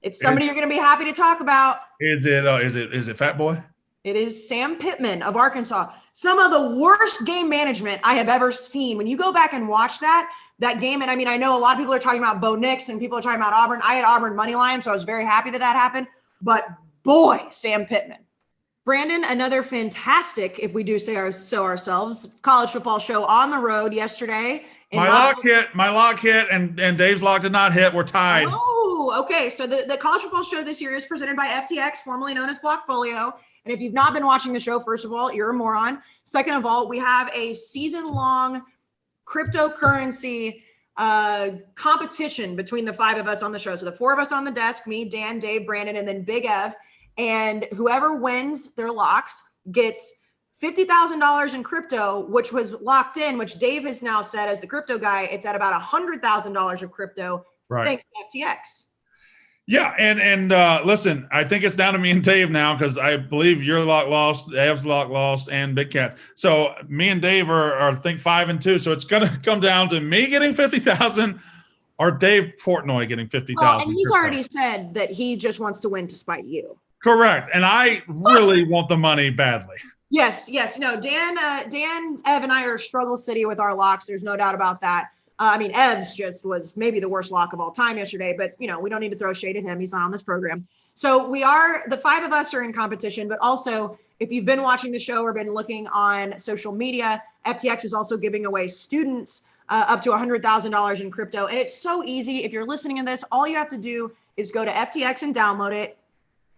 It's somebody you're going to be happy to talk about. Is it Fat Boy? It is Sam Pittman of Arkansas. Some of the worst game management I have ever seen. When you go back and watch that game, and I mean, I know a lot of people are talking about Bo Nix and people are talking about Auburn. I had Auburn money line, so I was very happy that happened. But boy, Sam Pittman. Brandon, another fantastic, if we do say so ourselves, college football show on the road yesterday. My lock hit, and Dave's lock did not hit. We're tied. Oh, okay. So the college football show this year is presented by FTX, formerly known as Blockfolio. And if you've not been watching the show, first of all, you're a moron. Second of all, we have a season-long cryptocurrency competition between the 5 of us on the show. So the 4 of us on the desk, me, Dan, Dave, Brandon, and then Big Ev. And whoever wins their locks gets $50,000 in crypto, which was locked in, which Dave has now said as the crypto guy, it's at about $100,000 of crypto. Right. Thanks to FTX. Yeah, and listen, I think it's down to me and Dave now because I believe your lock lost, Ev's lock lost, and Big Cat's. So me and Dave are I think 5 and 2. So it's gonna come down to me getting 50,000 or Dave Portnoy getting 50,000. Well, and he's already said that he just wants to win to spite you. Correct, and I really want the money badly. Yes. No, Dan, Ev, and I are struggle city with our locks. There's no doubt about that. I mean, Ev's just was maybe the worst lock of all time yesterday, but we don't need to throw shade at him. He's not on this program. So the 5 of us are in competition, but also if you've been watching the show or been looking on social media, FTX is also giving away students up to $100,000 in crypto. And it's so easy. If you're listening to this, all you have to do is go to FTX and download it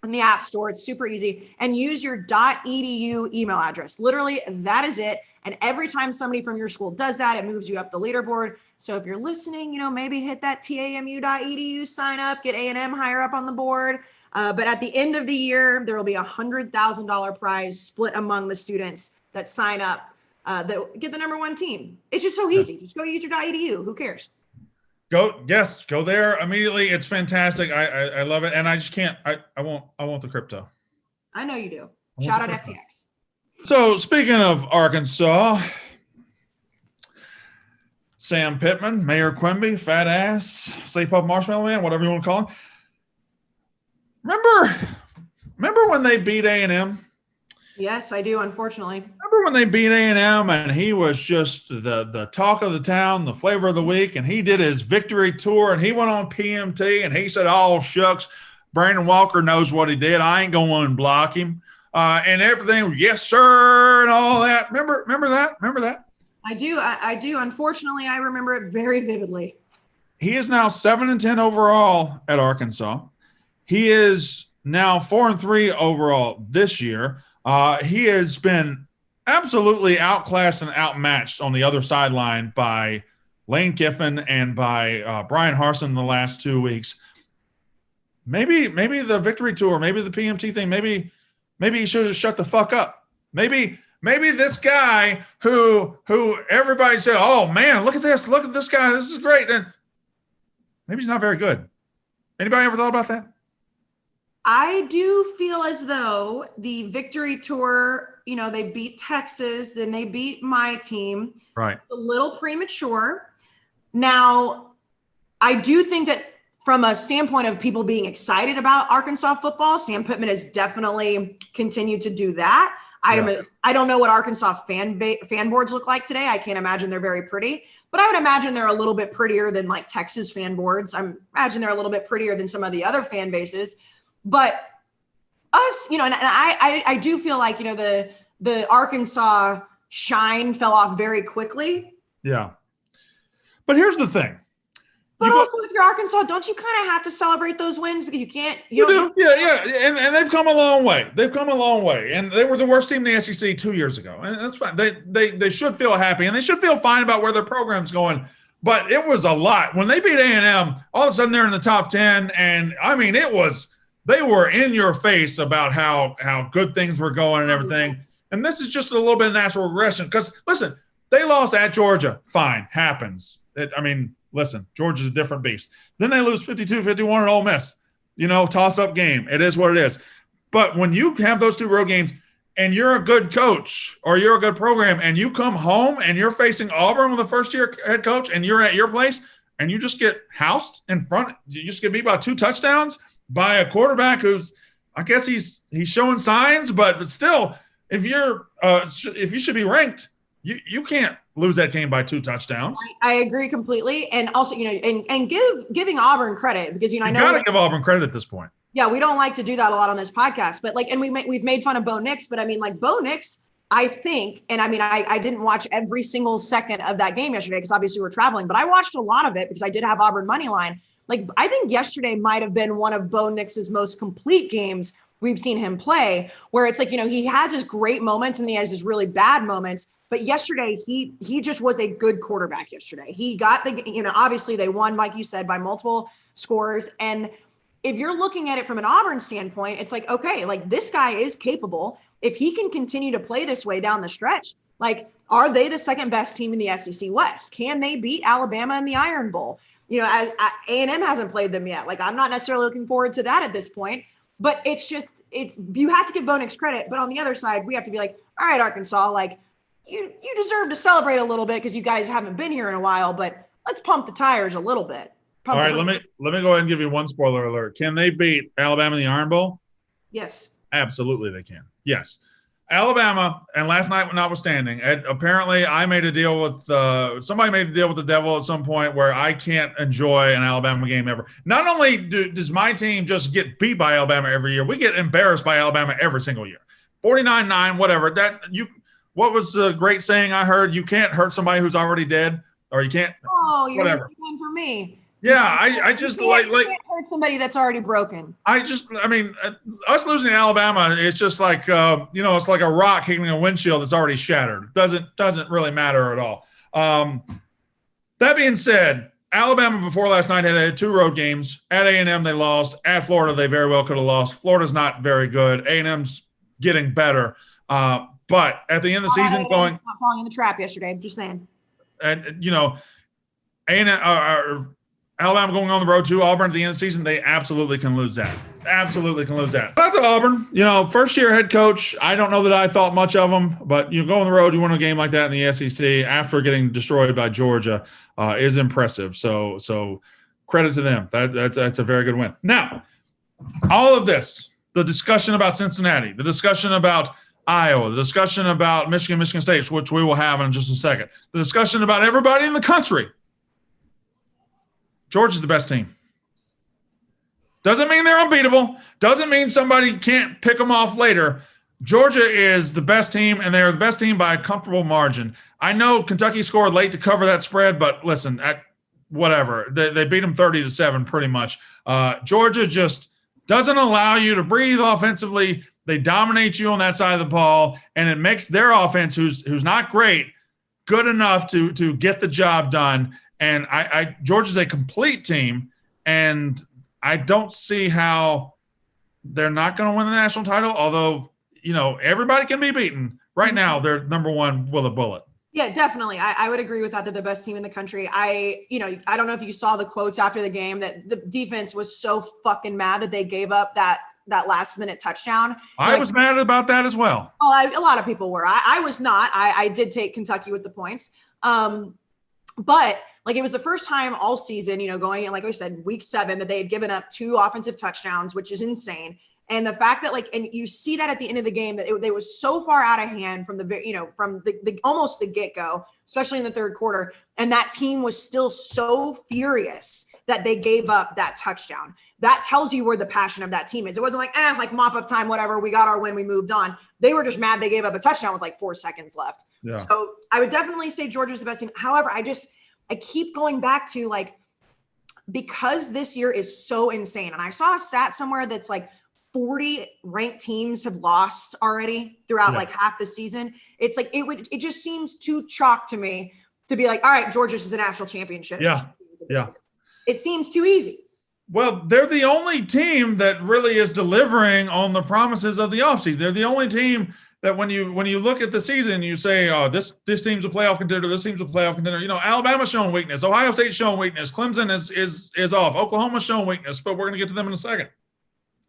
in the App Store. It's super easy, and use your .edu email address. Literally, that is it. And every time somebody from your school does that, it moves you up the leaderboard. So if you're listening, maybe hit that tamu.edu, sign up, get A&M higher up on the board. But at the end of the year, there will be $100,000 prize split among the students that sign up that get the number 1 team. It's just so easy. Just go use your .edu. Who cares? Go there immediately. It's fantastic. I love it, and I just can't. I want the crypto. I know you do. Shout out FTX. So speaking of Arkansas, Sam Pittman, Mayor Quimby, fat ass, Stay Puft Marshmallow Man, whatever you want to call him. Remember when they beat A&M? Yes, I do, unfortunately. Remember when they beat A&M and he was just the talk of the town, the flavor of the week, and he did his victory tour and he went on PMT and he said, oh, shucks, Brandon Walker knows what he did. I ain't going to unblock him. And everything, yes, sir, and all that. Remember that? I do. Unfortunately, I remember it very vividly. He is now 7-10 overall at Arkansas. He is now 4-3 overall this year. He has been absolutely outclassed and outmatched on the other sideline by Lane Kiffin and by Brian Harsin the last 2 weeks. Maybe the victory tour, maybe the PMT thing, maybe he should have shut the fuck up. Maybe this guy who everybody said, oh man, look at this guy, this is great. And maybe he's not very good. Anybody ever thought about that? I do feel as though the victory tour, they beat Texas, then they beat my team. Right. A little premature. Now, I do think that from a standpoint of people being excited about Arkansas football, Sam Pittman has definitely continued to do that. I don't know what Arkansas fan boards look like today. I can't imagine they're very pretty, but I would imagine they're a little bit prettier than like Texas fan boards. I imagine they're a little bit prettier than some of the other fan bases. But us, and I do feel like, the Arkansas shine fell off very quickly. Yeah. But here's the thing. But also, if you're Arkansas, don't you kind of have to celebrate those wins because you can't? You do. Yeah. And they've come a long way. And they were the worst team in the SEC 2 years ago. And that's fine. They should feel happy, and they should feel fine about where their program's going. But it was a lot. When they beat A&M, all of a sudden they're in the top 10. And, I mean, they were in your face about how good things were going and everything. And this is just a little bit of natural regression. Because, listen, they lost at Georgia. Fine. Happens. Listen, Georgia's a different beast. Then they lose 52-51 at Ole Miss. Toss-up game. It is what it is. But when you have those 2 road games and you're a good coach or you're a good program and you come home and you're facing Auburn with a first-year head coach and you're at your place and you just get housed in front, you just get beat by 2 touchdowns by a quarterback who's, I guess he's showing signs, but still, if you should be ranked, you can't lose that game by 2 touchdowns. I agree completely. And also, and giving Auburn credit because, I know you got to give Auburn credit at this point. Yeah. We don't like to do that a lot on this podcast, but and we've made fun of Bo Nix, but I mean, Bo Nix, I think, and I mean, I didn't watch every single second of that game yesterday because obviously we're traveling, but I watched a lot of it because I did have Auburn money line. I think yesterday might've been one of Bo Nix's most complete games we've seen him play, where it's he has his great moments and he has his really bad moments. But yesterday, he just was a good quarterback yesterday. He got obviously they won, like you said, by multiple scores. And if you're looking at it from an Auburn standpoint, it's okay, this guy is capable. If he can continue to play this way down the stretch, are they the second best team in the SEC West? Can they beat Alabama in the Iron Bowl? A&M hasn't played them yet. I'm not necessarily looking forward to that at this point. But you have to give Bo Nix credit. But on the other side, we have to be all right, Arkansas, you deserve to celebrate a little bit because you guys haven't been here in a while, but let's pump the tires a little bit. All right, let me go ahead and give you one spoiler alert. Can they beat Alabama in the Iron Bowl? Yes. Absolutely they can. Yes. Alabama, and last night notwithstanding, apparently I made a deal with somebody made a deal with the devil at some point where I can't enjoy an Alabama game ever. Not only does my team just get beat by Alabama every year, we get embarrassed by Alabama every single year. 49-9, whatever. What was the great saying I heard? You can't hurt somebody who's already dead, or you can't. Oh, you're whatever. one for me. Yeah, I just you can't hurt somebody that's already broken. I mean, us losing to Alabama, it's just it's like a rock hitting a windshield that's already shattered. Doesn't really matter at all. That being said, Alabama before last night had 2 road games. At A&M, they lost. At Florida, they very well could have lost. Florida's not very good. A&M's getting better. But at the end of the season, not falling in the trap yesterday. I'm just saying. And A&M Alabama going on the road to Auburn at the end of the season, they absolutely can lose that. Absolutely can lose that. Shout out to Auburn. First-year head coach. I don't know that I thought much of him, but you go on the road, you win a game like that in the SEC after getting destroyed by Georgia is impressive. So credit to them. That's a very good win. Now, all of this, the discussion about Cincinnati, the discussion about Iowa, the discussion about Michigan State, which we will have in just a second, the discussion about everybody in the country. Georgia's the best team. Doesn't mean they're unbeatable. Doesn't mean somebody can't pick them off later. Georgia is the best team, and they are the best team by a comfortable margin. I know Kentucky scored late to cover that spread, but listen, whatever. They beat them 30-7 pretty much. Georgia just doesn't allow you to breathe offensively. They dominate you on that side of the ball, and it makes their offense, who's not great, good enough to get the job done. And Georgia's a complete team, and I don't see how they're not going to win the national title, although, everybody can be beaten. Right now, they're number one with a bullet. Yeah, definitely. I would agree with that. They're the best team in the country. I don't know if you saw the quotes after the game that the defense was so fucking mad that they gave up that last minute touchdown. I was mad about that as well. Oh, a lot of people were. I was not. I did take Kentucky with the points. But Like it was the first time all season, going in, like I said, week 7, that they had given up 2 offensive touchdowns, which is insane. And the fact that and you see that at the end of the game, that they was so far out of hand from from the almost the get-go, especially in the third quarter. And that team was still so furious that they gave up that touchdown. That tells you where the passion of that team is. It wasn't like mop up time, whatever. We got our win, we moved on. They were just mad they gave up a touchdown with 4 seconds left. Yeah. So I would definitely say Georgia's the best team. However, I keep going back to because this year is so insane. And I saw a stat somewhere that's 40 ranked teams have lost already throughout half the season. It's it just seems too chalk to me to be all right, Georgia's is a national championship. Yeah. Yeah. It seems too easy. Well, they're the only team that really is delivering on the promises of the offseason. They're the only team that when you look at the season, you say, oh, this team's a playoff contender, this team's a playoff contender. Alabama's showing weakness, Ohio State's showing weakness, Clemson is off, Oklahoma's showing weakness, but we're going to get to them in a second.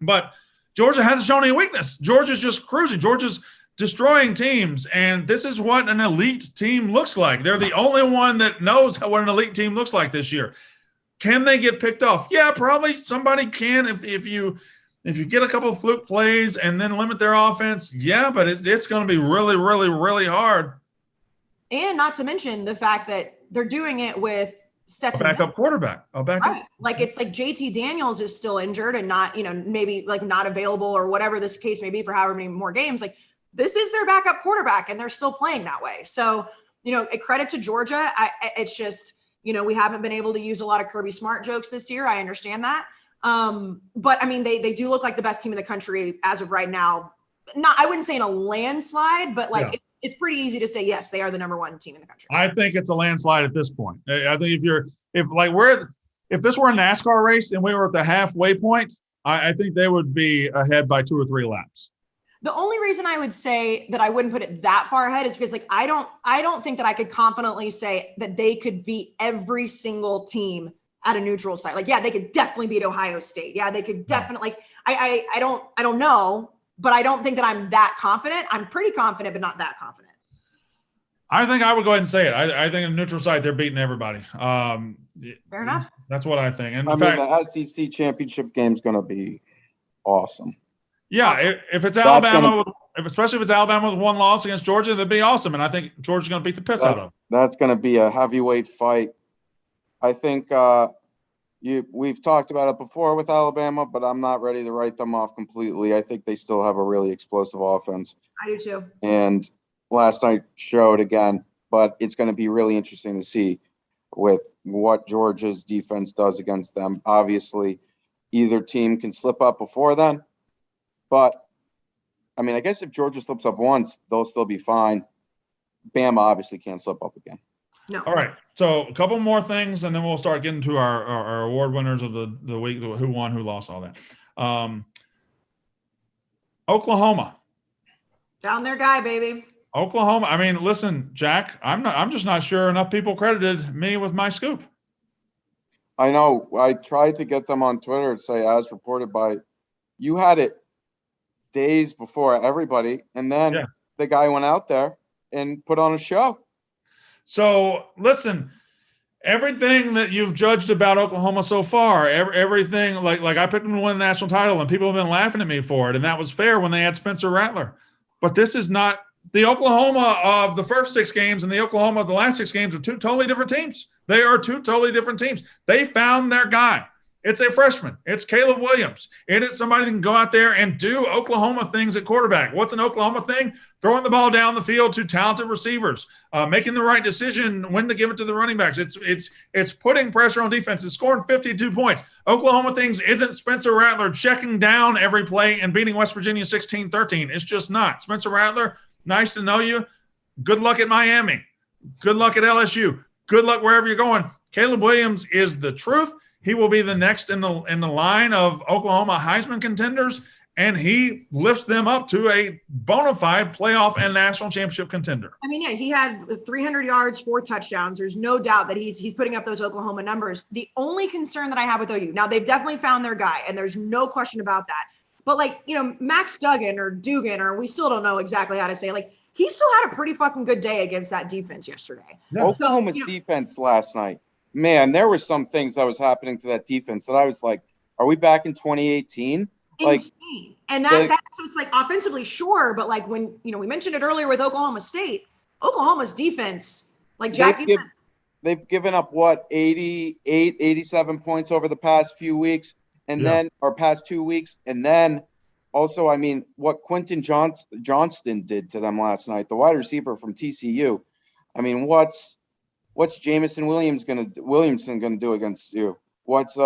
But Georgia hasn't shown any weakness. Georgia's just cruising. Georgia's destroying teams, and this is what an elite team looks like. They're the only one that knows what an elite team looks like this year. Can they get picked off? Yeah, probably somebody can if you get a couple of fluke plays and then limit their offense. Yeah, but it's going to be really, really, really hard. And not to mention the fact that they're doing it with Stetson. A backup quarterback. Right. It's JT Daniels is still injured and not, maybe not available or whatever this case may be for however many more games. This is their backup quarterback and they're still playing that way. So, a credit to Georgia. It's just, we haven't been able to use a lot of Kirby Smart jokes this year. I understand that. But I mean, they do look like the best team in the country as of right now. I wouldn't say in a landslide, but it's pretty easy to say, yes, they are the number 1 team in the country. I think it's a landslide at this point. I think if this were a NASCAR race and we were at the halfway point, I think they would be ahead by 2 or 3 laps. The only reason I would say that I wouldn't put it that far ahead is because I don't think that I could confidently say that they could beat every single team at a neutral site. They could definitely beat Ohio State. Yeah, they could definitely. I don't know, but I don't think that I'm that confident. I'm pretty confident, but not that confident. I think I would go ahead and say it. I think in neutral site they're beating everybody. Fair enough. That's what I think. And the SEC championship game is going to be awesome. Yeah, if it's Alabama, especially if it's Alabama with 1 loss against Georgia, that'd be awesome. And I think Georgia's going to beat the piss out of them. That's going to be a heavyweight fight. I think we've talked about it before with Alabama, but I'm not ready to write them off completely. I think they still have a really explosive offense. I do too. And last night showed again, but it's going to be really interesting to see with what Georgia's defense does against them. Obviously, either team can slip up before then. But, I mean, I guess if Georgia slips up once, they'll still be fine. Bama obviously can't slip up again. No. All right. So a couple more things, and then we'll start getting to our award winners of the week, who won, who lost, all that. Oklahoma. Down their guy, baby. Oklahoma. I mean, listen, Jack, I'm just not sure enough people credited me with my scoop. I know. I tried to get them on Twitter to say, as reported by – you had it days before everybody, and then the guy went out there and put on a show. So, listen, everything that you've judged about Oklahoma so far, everything, like I picked them to win the national title, and people have been laughing at me for it, and that was fair when they had Spencer Rattler. But this is not – the Oklahoma of the first 6 games and the Oklahoma of the last 6 games are 2 totally different teams. They are 2 totally different teams. They found their guy. It's a freshman. It's Caleb Williams. It is somebody that can go out there and do Oklahoma things at quarterback. What's an Oklahoma thing? Throwing the ball down the field to talented receivers, making the right decision when to give it to the running backs. It's putting pressure on defense. It's scoring 52 points. Oklahoma things isn't Spencer Rattler checking down every play and beating West Virginia 16-13. It's just not. Spencer Rattler, nice to know you. Good luck at Miami. Good luck at LSU. Good luck wherever you're going. Caleb Williams is the truth. He will be the next in the line of Oklahoma Heisman contenders, and he lifts them up to a bona fide playoff and national championship contender. I mean, yeah, he had 300 yards, 4 touchdowns. There's no doubt that he's putting up those Oklahoma numbers. The only concern that I have with OU, now they've definitely found their guy, and there's no question about that. But Max Duggan or Dugan, or we still don't know exactly how to say it, he still had a pretty fucking good day against that defense yesterday. Yeah. Oklahoma's defense last night man, there were some things that was happening to that defense that I was like, are we back in 2018? Like, insane. And so it's like offensively, sure, but like when we mentioned it earlier with Oklahoma State, Oklahoma's defense, like Jack, they've given up what 88, 87 points over the past few weeks, and then or past 2 weeks, and then also, I mean, what Quentin Johnston did to them last night, the wide receiver from TCU. I mean, what's Jamison Williamson gonna do against you? What's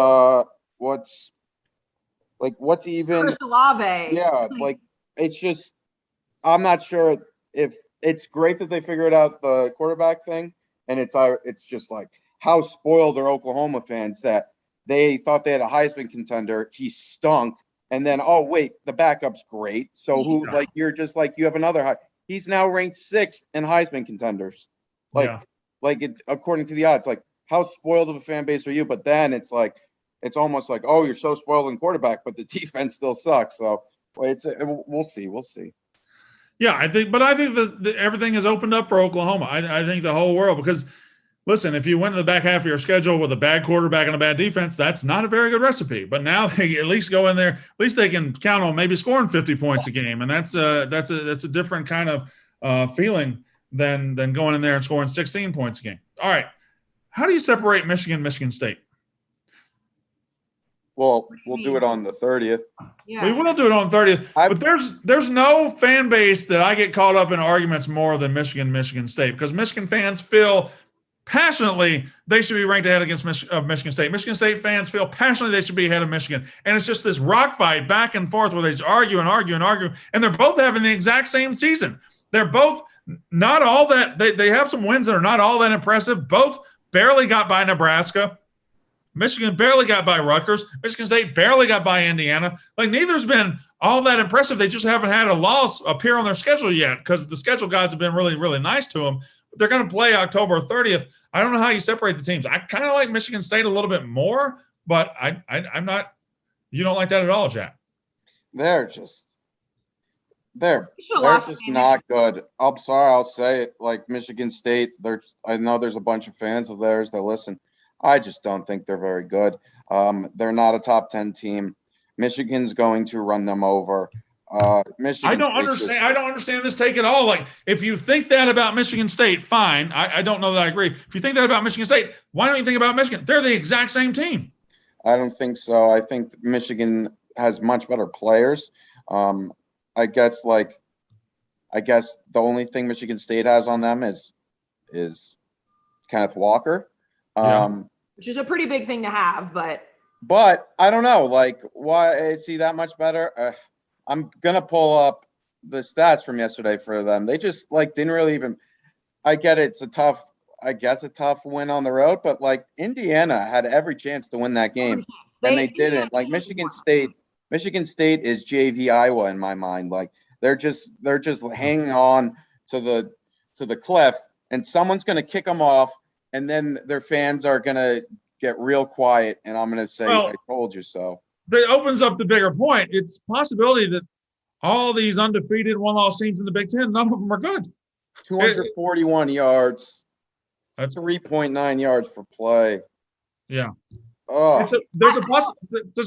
even Chris Olave? Yeah, like it's just I'm not sure if it's great that they figured out the quarterback thing, and it's just like how spoiled are Oklahoma fans that they thought they had a Heisman contender, he stunk, and then oh wait, the backup's great. So who like you're just like you have another he's now ranked 6th in Heisman contenders. Like it according to the odds, like how spoiled of a fan base are you? But then it's like it's almost like, oh, you're so spoiled in quarterback, but the defense still sucks. So we'll see. Yeah, I think that everything has opened up for Oklahoma. I think the whole world, because listen, if you went to the back half of your schedule with a bad quarterback and a bad defense, that's not a very good recipe. But now they at least go in there, at least they can count on maybe scoring 50 points a game, and that's a different kind of feeling than going in there and scoring 16 points a game. All right, how do you separate Michigan State? Well, we'll do it on the 30th. Yeah. We will do it on the 30th. But there's no fan base that I get caught up in arguments more than Michigan State, because Michigan fans feel passionately they should be ranked ahead against Michigan State. Michigan State fans feel passionately they should be ahead of Michigan. And it's just this rock fight back and forth where they just argue. And they're both having the exact same season. They're both not all that. They have some wins that are not all that impressive. Both barely got by Nebraska. Michigan barely got by Rutgers. Michigan State barely got by Indiana. Like, neither's been all that impressive. They just haven't had a loss appear on their schedule yet because the schedule gods have been really, really nice to them. But they're going to play October 30th. I don't know how you separate the teams. I kind of like Michigan State a little bit more, but I'm not – you don't like that at all, Jack. They're just not good. I'm sorry, I'll say it. Like Michigan State, I know there's a bunch of fans of theirs that listen. I just don't think they're very good. They're not a top 10 team. Michigan's going to run them over. I don't understand this take at all. Like, if you think that about Michigan State, fine. I don't know that I agree. If you think that about Michigan State, why don't you think about Michigan? They're the exact same team. I don't think so. I think Michigan has much better players. I guess the only thing Michigan State has on them is Kenneth Walker. Which is a pretty big thing to have, but I don't know, like, why is he that much better? I'm gonna pull up the stats from yesterday for them. They just didn't really even. I get it's a tough win on the road, but like Indiana had every chance to win that game, and they didn't. Like Michigan State is JV Iowa in my mind. Like they're just hanging on to the cliff, and someone's gonna kick them off. And then their fans are going to get real quiet, and I'm going to say, I told you so. It opens up the bigger point. It's a possibility that all these undefeated one-loss teams in the Big Ten, none of them are good. 241 yards. That's 3.9 yards for play. Yeah. Oh. There's a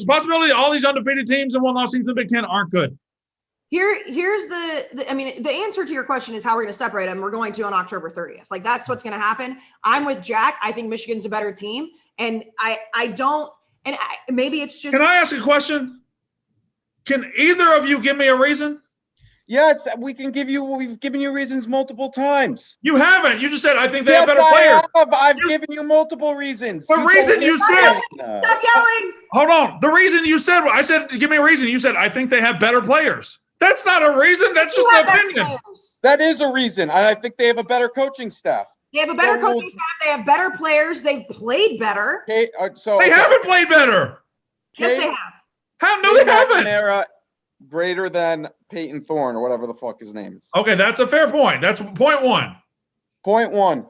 possibility all these undefeated teams and one-loss teams in the Big Ten aren't good. Here's the answer to your question is how we're going to separate them. We're going to on October 30th. Like, that's what's going to happen. I'm with Jack. I think Michigan's a better team. And maybe it's just. Can I ask a question? Can either of you give me a reason? Yes, we've given you reasons multiple times. You haven't. You just said, I think they have better players. I've given you multiple reasons. The reason you said. Stop yelling. Hold on. The reason you said, I said, give me a reason. You said, I think they have better players. That's not a reason. That's just an opinion. That is a reason. I think they have a better coaching staff. They have a better coaching staff. They have better players. They've played better. They haven't played better. Yes, they have. No, they haven't. McNamara greater than Peyton Thorne or whatever the fuck his name is. Okay, that's a fair point. That's point one. Point one.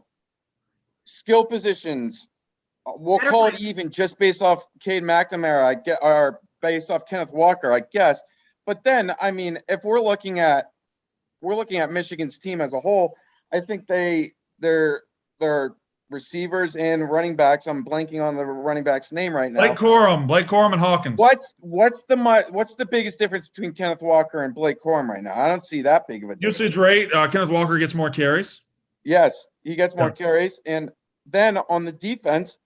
Skill positions. We'll call it even just based off Cade McNamara, or based off Kenneth Walker, I guess. But then, I mean, if we're looking at Michigan's team as a whole, I think they're receivers and running backs. I'm blanking on the running back's name right now. Blake Corum and Hawkins. What's the biggest difference between Kenneth Walker and Blake Corum right now? I don't see that big of a difference. Usage rate. Kenneth Walker gets more carries. Yes, he gets more carries. And then on the defense,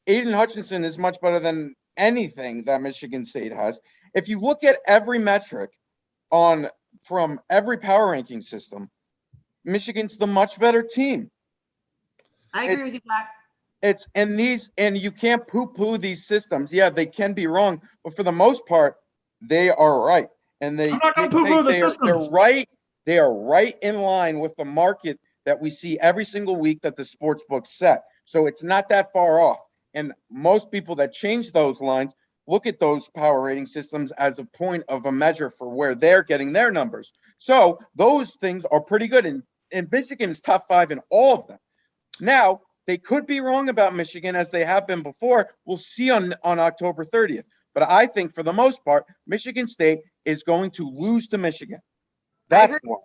Aiden Hutchinson is much better than anything that Michigan State has. If you look at every metric from every power ranking system, Michigan's the much better team. I agree with you, Black. And you can't poo-poo these systems. Yeah, they can be wrong, but for the most part, they are right. And they're right. They are right in line with the market that we see every single week that the sports books set. So it's not that far off. And most people that change those lines look at those power rating systems as a point of a measure for where they're getting their numbers. So those things are pretty good. And Michigan is top 5 in all of them. Now, they could be wrong about Michigan as they have been before. We'll see on October 30th. But I think for the most part, Michigan State is going to lose to Michigan. That's why.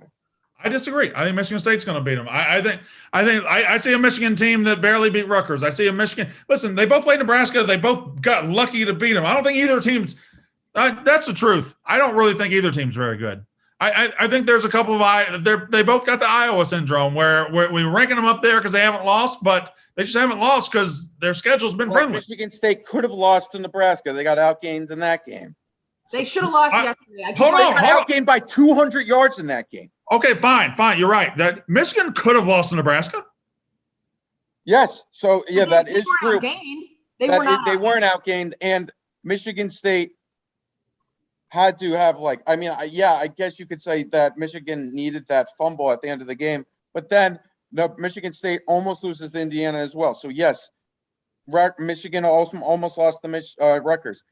I disagree. I think Michigan State's going to beat them. I see a Michigan team that barely beat Rutgers. I see a Michigan. Listen, they both played Nebraska. They both got lucky to beat them. I don't think either team's. That's the truth. I don't really think either team's very good. I think there's a couple of they both got the Iowa syndrome where we're ranking them up there because they haven't lost, but they just haven't lost because their schedule's been friendly. Michigan State could have lost to Nebraska. They got outgained in that game. They should have lost yesterday. Hold on. They got outgained by 200 yards in that game. Okay, fine. You're right. That Michigan could have lost to Nebraska. Yes. So yeah, that is true. They weren't outgained, and Michigan State had to have I guess you could say that Michigan needed that fumble at the end of the game, but then Michigan State almost loses to Indiana as well. So yes, Michigan also almost lost to Rutgers.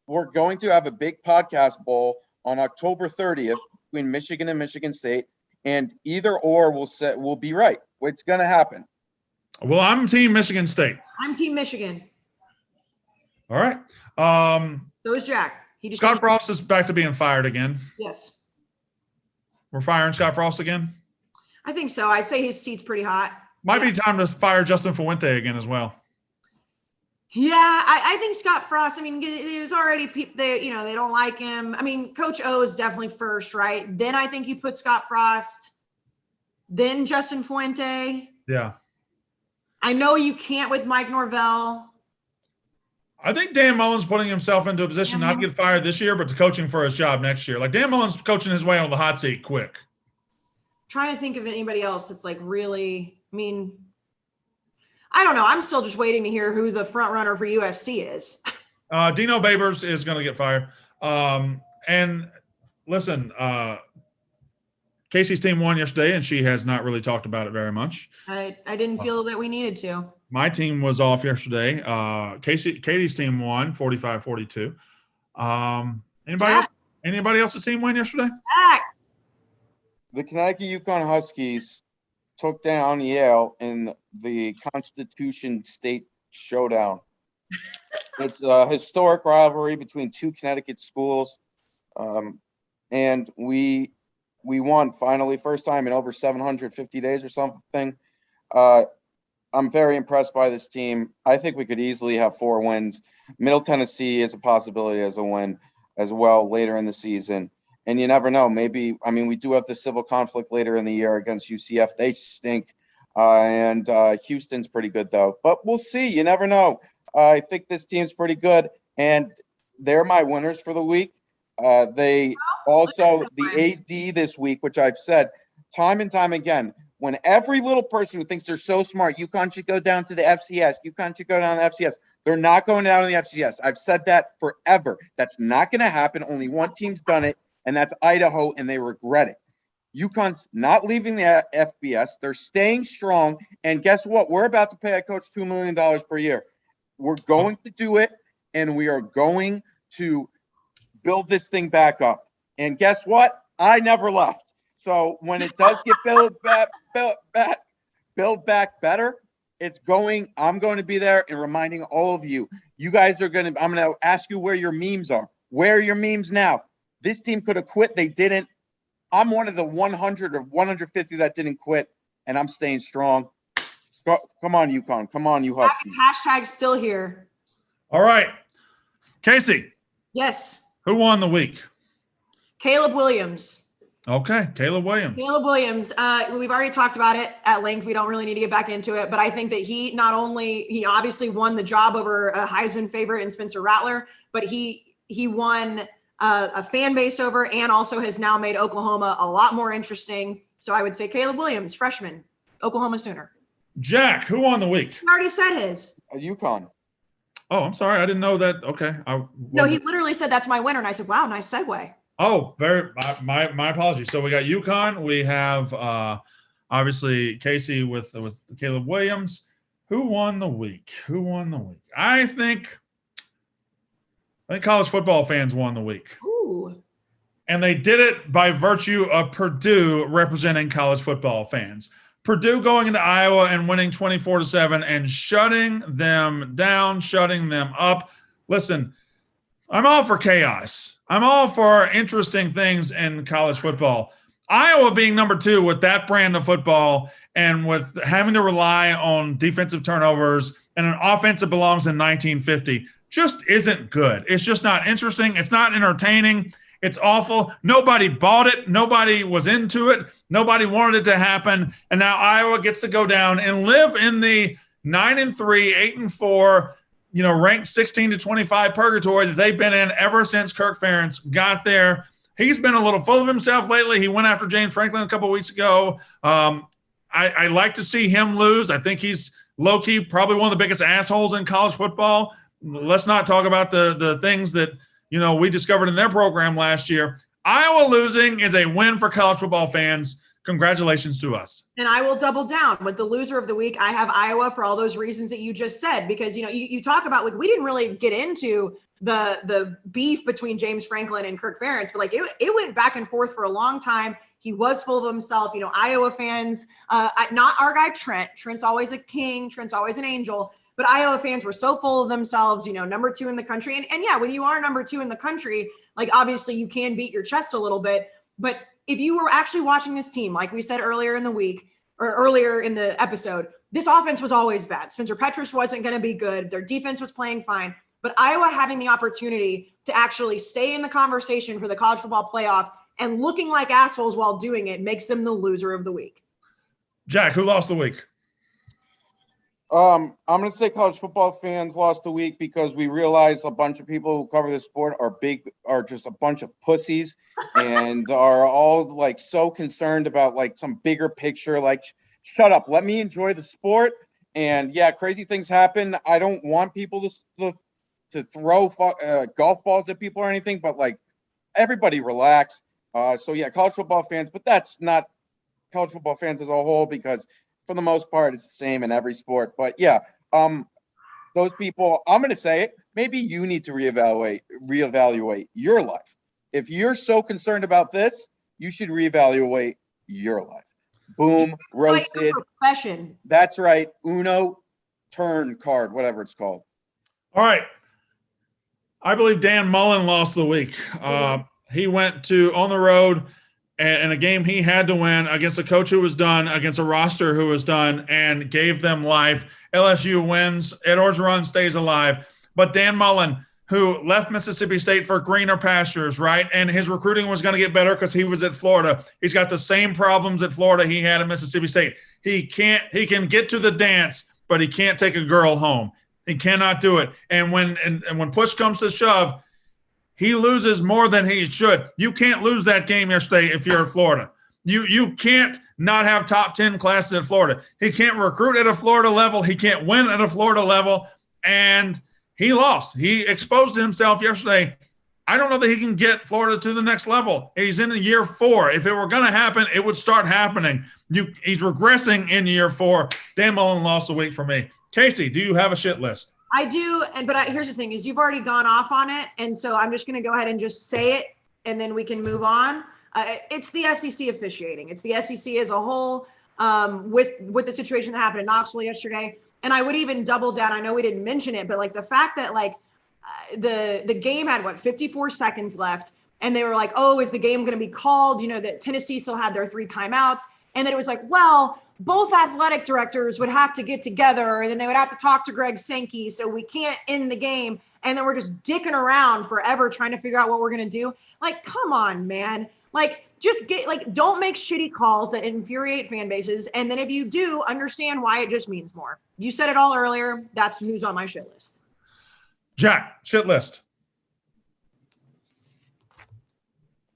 We're going to have a big podcast bowl on October 30th between Michigan and Michigan State, and either or will be right. What's going to happen? Well, I'm Team Michigan State. I'm Team Michigan. All right. So is Jack. Scott Frost is back to being fired again. Yes. We're firing Scott Frost again? I think so. I'd say his seat's pretty hot. Might be time to fire Justin Fuente again as well. Yeah, I think Scott Frost, there's already people, they don't like him. Coach O is definitely first, right? Then I think you put Scott Frost, then Justin Fuente. Yeah. I know you can't with Mike Norvell. I think Dan Mullen's putting himself into a position not to get fired this year, but to coaching for his job next year. Like Dan Mullen's coaching his way on the hot seat quick. Trying to think of anybody else that's really, I don't know. I'm still just waiting to hear who the front runner for USC is. Dino Babers is going to get fired. And listen, Casey's team won yesterday, and she has not really talked about it very much. I didn't feel that we needed to. My team was off yesterday. Katie's team won 45-42. Anybody else's team win yesterday? The Connecticut UConn Huskies took down Yale in the Constitution State Showdown. It's a historic rivalry between two Connecticut schools. And we won finally, first time in over 750 days or something. I'm very impressed by this team. I think we could easily have 4 wins. Middle Tennessee is a possibility as a win as well later in the season. And you never know. Maybe, we do have the civil conflict later in the year against UCF. They stink. And Houston's pretty good, though. But we'll see. You never know. I think this team's pretty good. And they're my winners for the week. The AD this week, which I've said time and time again, when every little person who thinks they're so smart, UConn should go down to the FCS. UConn should go down to the FCS. They're not going down to the FCS. I've said that forever. That's not going to happen. Only one team's done it, and that's Idaho, and they regret it. UConn's not leaving the FBS. They're staying strong. And guess what? We're about to pay a coach $2 million per year. We're going to do it, and we are going to build this thing back up. And guess what? I never left. So when it does get built back better, I'm going to be there and reminding all of you. You guys I'm going to ask you where your memes are. Where are your memes now? This team could have quit. They didn't. I'm one of the 100 or 150 that didn't quit, and I'm staying strong. Come on, UConn. Come on, you Huskies. Hashtag still here. All right. Casey, Yes. who won the week? Caleb Williams. Okay, Caleb Williams. Caleb Williams. We've already talked about it at length. We don't really need to get back into it, but I think that he obviously won the job over a Heisman favorite in Spencer Rattler, but he won a fan base over and also has now made Oklahoma a lot more interesting. So I would say Caleb Williams, freshman, Oklahoma Sooner. Jack, who won the week? He already said his. UConn. Oh, I'm sorry. I didn't know that. Okay. No, he literally said that's my winner. And I said, wow, nice segue. Oh, my apologies. So we got UConn. We have obviously Casey with Caleb Williams. Who won the week? I think college football fans won the week. Ooh. And they did it by virtue of Purdue representing college football fans. Purdue going into Iowa and winning 24-7 and shutting them down, shutting them up. Listen, I'm all for chaos. I'm all for interesting things in college football. Iowa being number 2 with that brand of football and with having to rely on defensive turnovers and an offense that belongs in 1950 just isn't good. It's just not interesting. It's not entertaining. It's awful. Nobody bought it. Nobody was into it. Nobody wanted it to happen. And now Iowa gets to go down and live in the 9-3, 8-4, ranked 16 to 25 purgatory that they've been in ever since Kirk Ferentz got there. He's been a little full of himself lately. He went after James Franklin a couple of weeks ago. I like to see him lose. I think he's low-key probably one of the biggest assholes in college football. Let's not talk about the things that we discovered in their program last year. Iowa losing is a win for college football fans. Congratulations to us. And I will double down with the loser of the week. I have Iowa for all those reasons that you just said, because, you talk about, we didn't really get into the beef between James Franklin and Kirk Ferentz, but it went back and forth for a long time. He was full of himself. Iowa fans, not our guy, Trent. Trent's always a king. Trent's always an angel. But Iowa fans were so full of themselves, number 2 in the country. And yeah, when you are number 2 in the country, obviously you can beat your chest a little bit. But if you were actually watching this team, like we said earlier in the week or earlier in the episode, this offense was always bad. Spencer Petras wasn't going to be good. Their defense was playing fine. But Iowa having the opportunity to actually stay in the conversation for the college football playoff and looking like assholes while doing it makes them the loser of the week. Jack, who lost the week? I'm going to say college football fans lost the week because we realize a bunch of people who cover this sport are just a bunch of pussies and are all so concerned about some bigger picture. Shut up, let me enjoy the sport. And yeah, crazy things happen. I don't want people to throw golf balls at people or anything, but everybody relax. So yeah, college football fans, but that's not college football fans as a whole, because for the most part, it's the same in every sport. But yeah, those people, I'm going to say it, maybe you need to reevaluate your life. If you're so concerned about this, you should reevaluate your life. Boom, roasted. Profession. That's right. Uno, turn card, whatever it's called. All right. I believe Dan Mullen lost the week. He went on the road and a game he had to win against a coach who was done, against a roster who was done, and gave them life. LSU wins. Ed Orgeron stays alive. But Dan Mullen, who left Mississippi State for greener pastures, right? And his recruiting was going to get better because he was at Florida. He's got the same problems at Florida he had at Mississippi State. He can get to the dance, but he can't take a girl home. He cannot do it. And when push comes to shove, he loses more than he should. You can't lose that game yesterday if you're at Florida. You can't not have top 10 classes at Florida. He can't recruit at a Florida level. He can't win at a Florida level. And he lost. He exposed himself yesterday. I don't know that he can get Florida to the next level. He's in year 4. If it were going to happen, it would start happening. He's regressing in year 4. Dan Mullen lost a week for me. Casey, do you have a shit list? I do, but here's the thing: is you've already gone off on it, and so I'm just going to go ahead and just say it, and then we can move on. It's the SEC officiating. It's the SEC as a whole, with the situation that happened in Knoxville yesterday. And I would even double down. I know we didn't mention it, but the fact that the game had 54 seconds left, and they were like, "Oh, is the game going to be called?" That Tennessee still had their 3 timeouts, and then it was both athletic directors would have to get together, and then they would have to talk to Greg Sankey, so we can't end the game. And then we're just dicking around forever trying to figure out what we're going to do. Like, come on, man. Like, just don't make shitty calls that infuriate fan bases. And then if you do, understand why it just means more. You said it all earlier. That's who's on my shit list. Jack, shit list.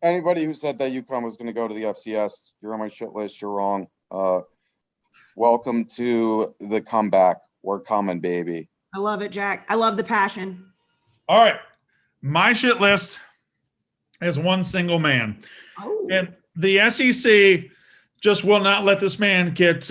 Anybody who said that UConn was going to go to the FCS, you're on my shit list. You're wrong. Welcome to the comeback. We're coming, baby. I love it, Jack. I love the passion. All right. My shit list is one single man. Oh. And the SEC just will not let this man get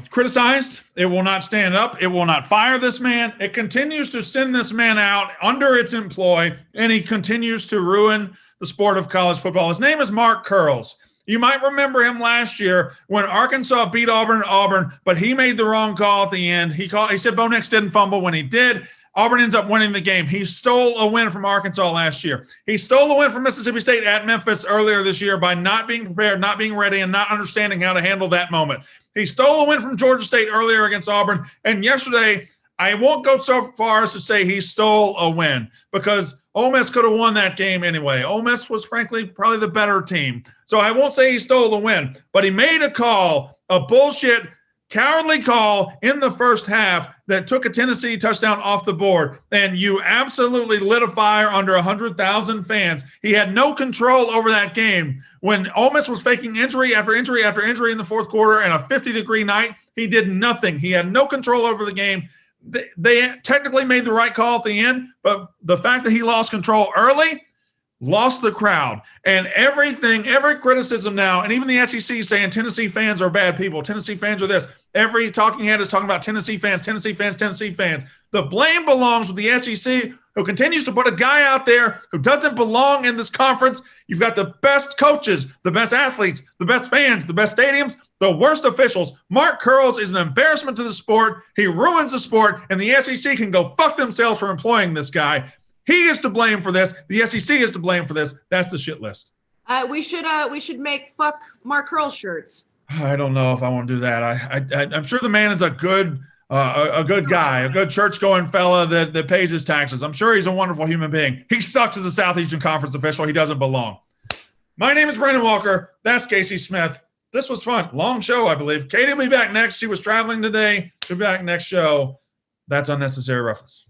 criticized. It will not stand up. It will not fire this man. It continues to send this man out under its employ, and he continues to ruin the sport of college football. His name is Mark Curls. You might remember him last year when Arkansas beat Auburn, but he made the wrong call at the end. He said Bo Nix didn't fumble when he did. Auburn ends up winning the game. He stole a win from Arkansas last year. He stole a win from Mississippi State at Memphis earlier this year by not being prepared, not being ready, and not understanding how to handle that moment. He stole a win from Georgia State earlier against Auburn. And yesterday, I won't go so far as to say he stole a win because Ole Miss could have won that game anyway. Ole Miss was, frankly, probably the better team. So I won't say he stole the win, but he made a call, a bullshit, cowardly call in the first half that took a Tennessee touchdown off the board, and you absolutely lit a fire under 100,000 fans. He had no control over that game. When Ole Miss was faking injury after injury after injury in the fourth quarter and a 50-degree night, he did nothing. He had no control over the game. They technically made the right call at the end, but the fact that he lost control early lost the crowd. And every criticism now, and even the SEC saying Tennessee fans are bad people, Tennessee fans are this. Every talking head is talking about Tennessee fans. The blame belongs with the SEC, who continues to put a guy out there who doesn't belong in this conference. You've got the best coaches, the best athletes, the best fans, the best stadiums, the worst officials. Mark Curls is an embarrassment to the sport. He ruins the sport, and the SEC can go fuck themselves for employing this guy. He is to blame for this. The SEC is to blame for this. That's the shit list. We should make fuck Mark Curls shirts. I don't know if I want to do that. I'm sure the man is a good guy, a good church-going fella that pays his taxes. I'm sure he's a wonderful human being. He sucks as a Southeastern Conference official. He doesn't belong. My name is Brandon Walker. That's Kayce Smith. This was fun. Long show, I believe. Katie will be back next. She was traveling today. She'll be back next show. That's Unnecessary Reference.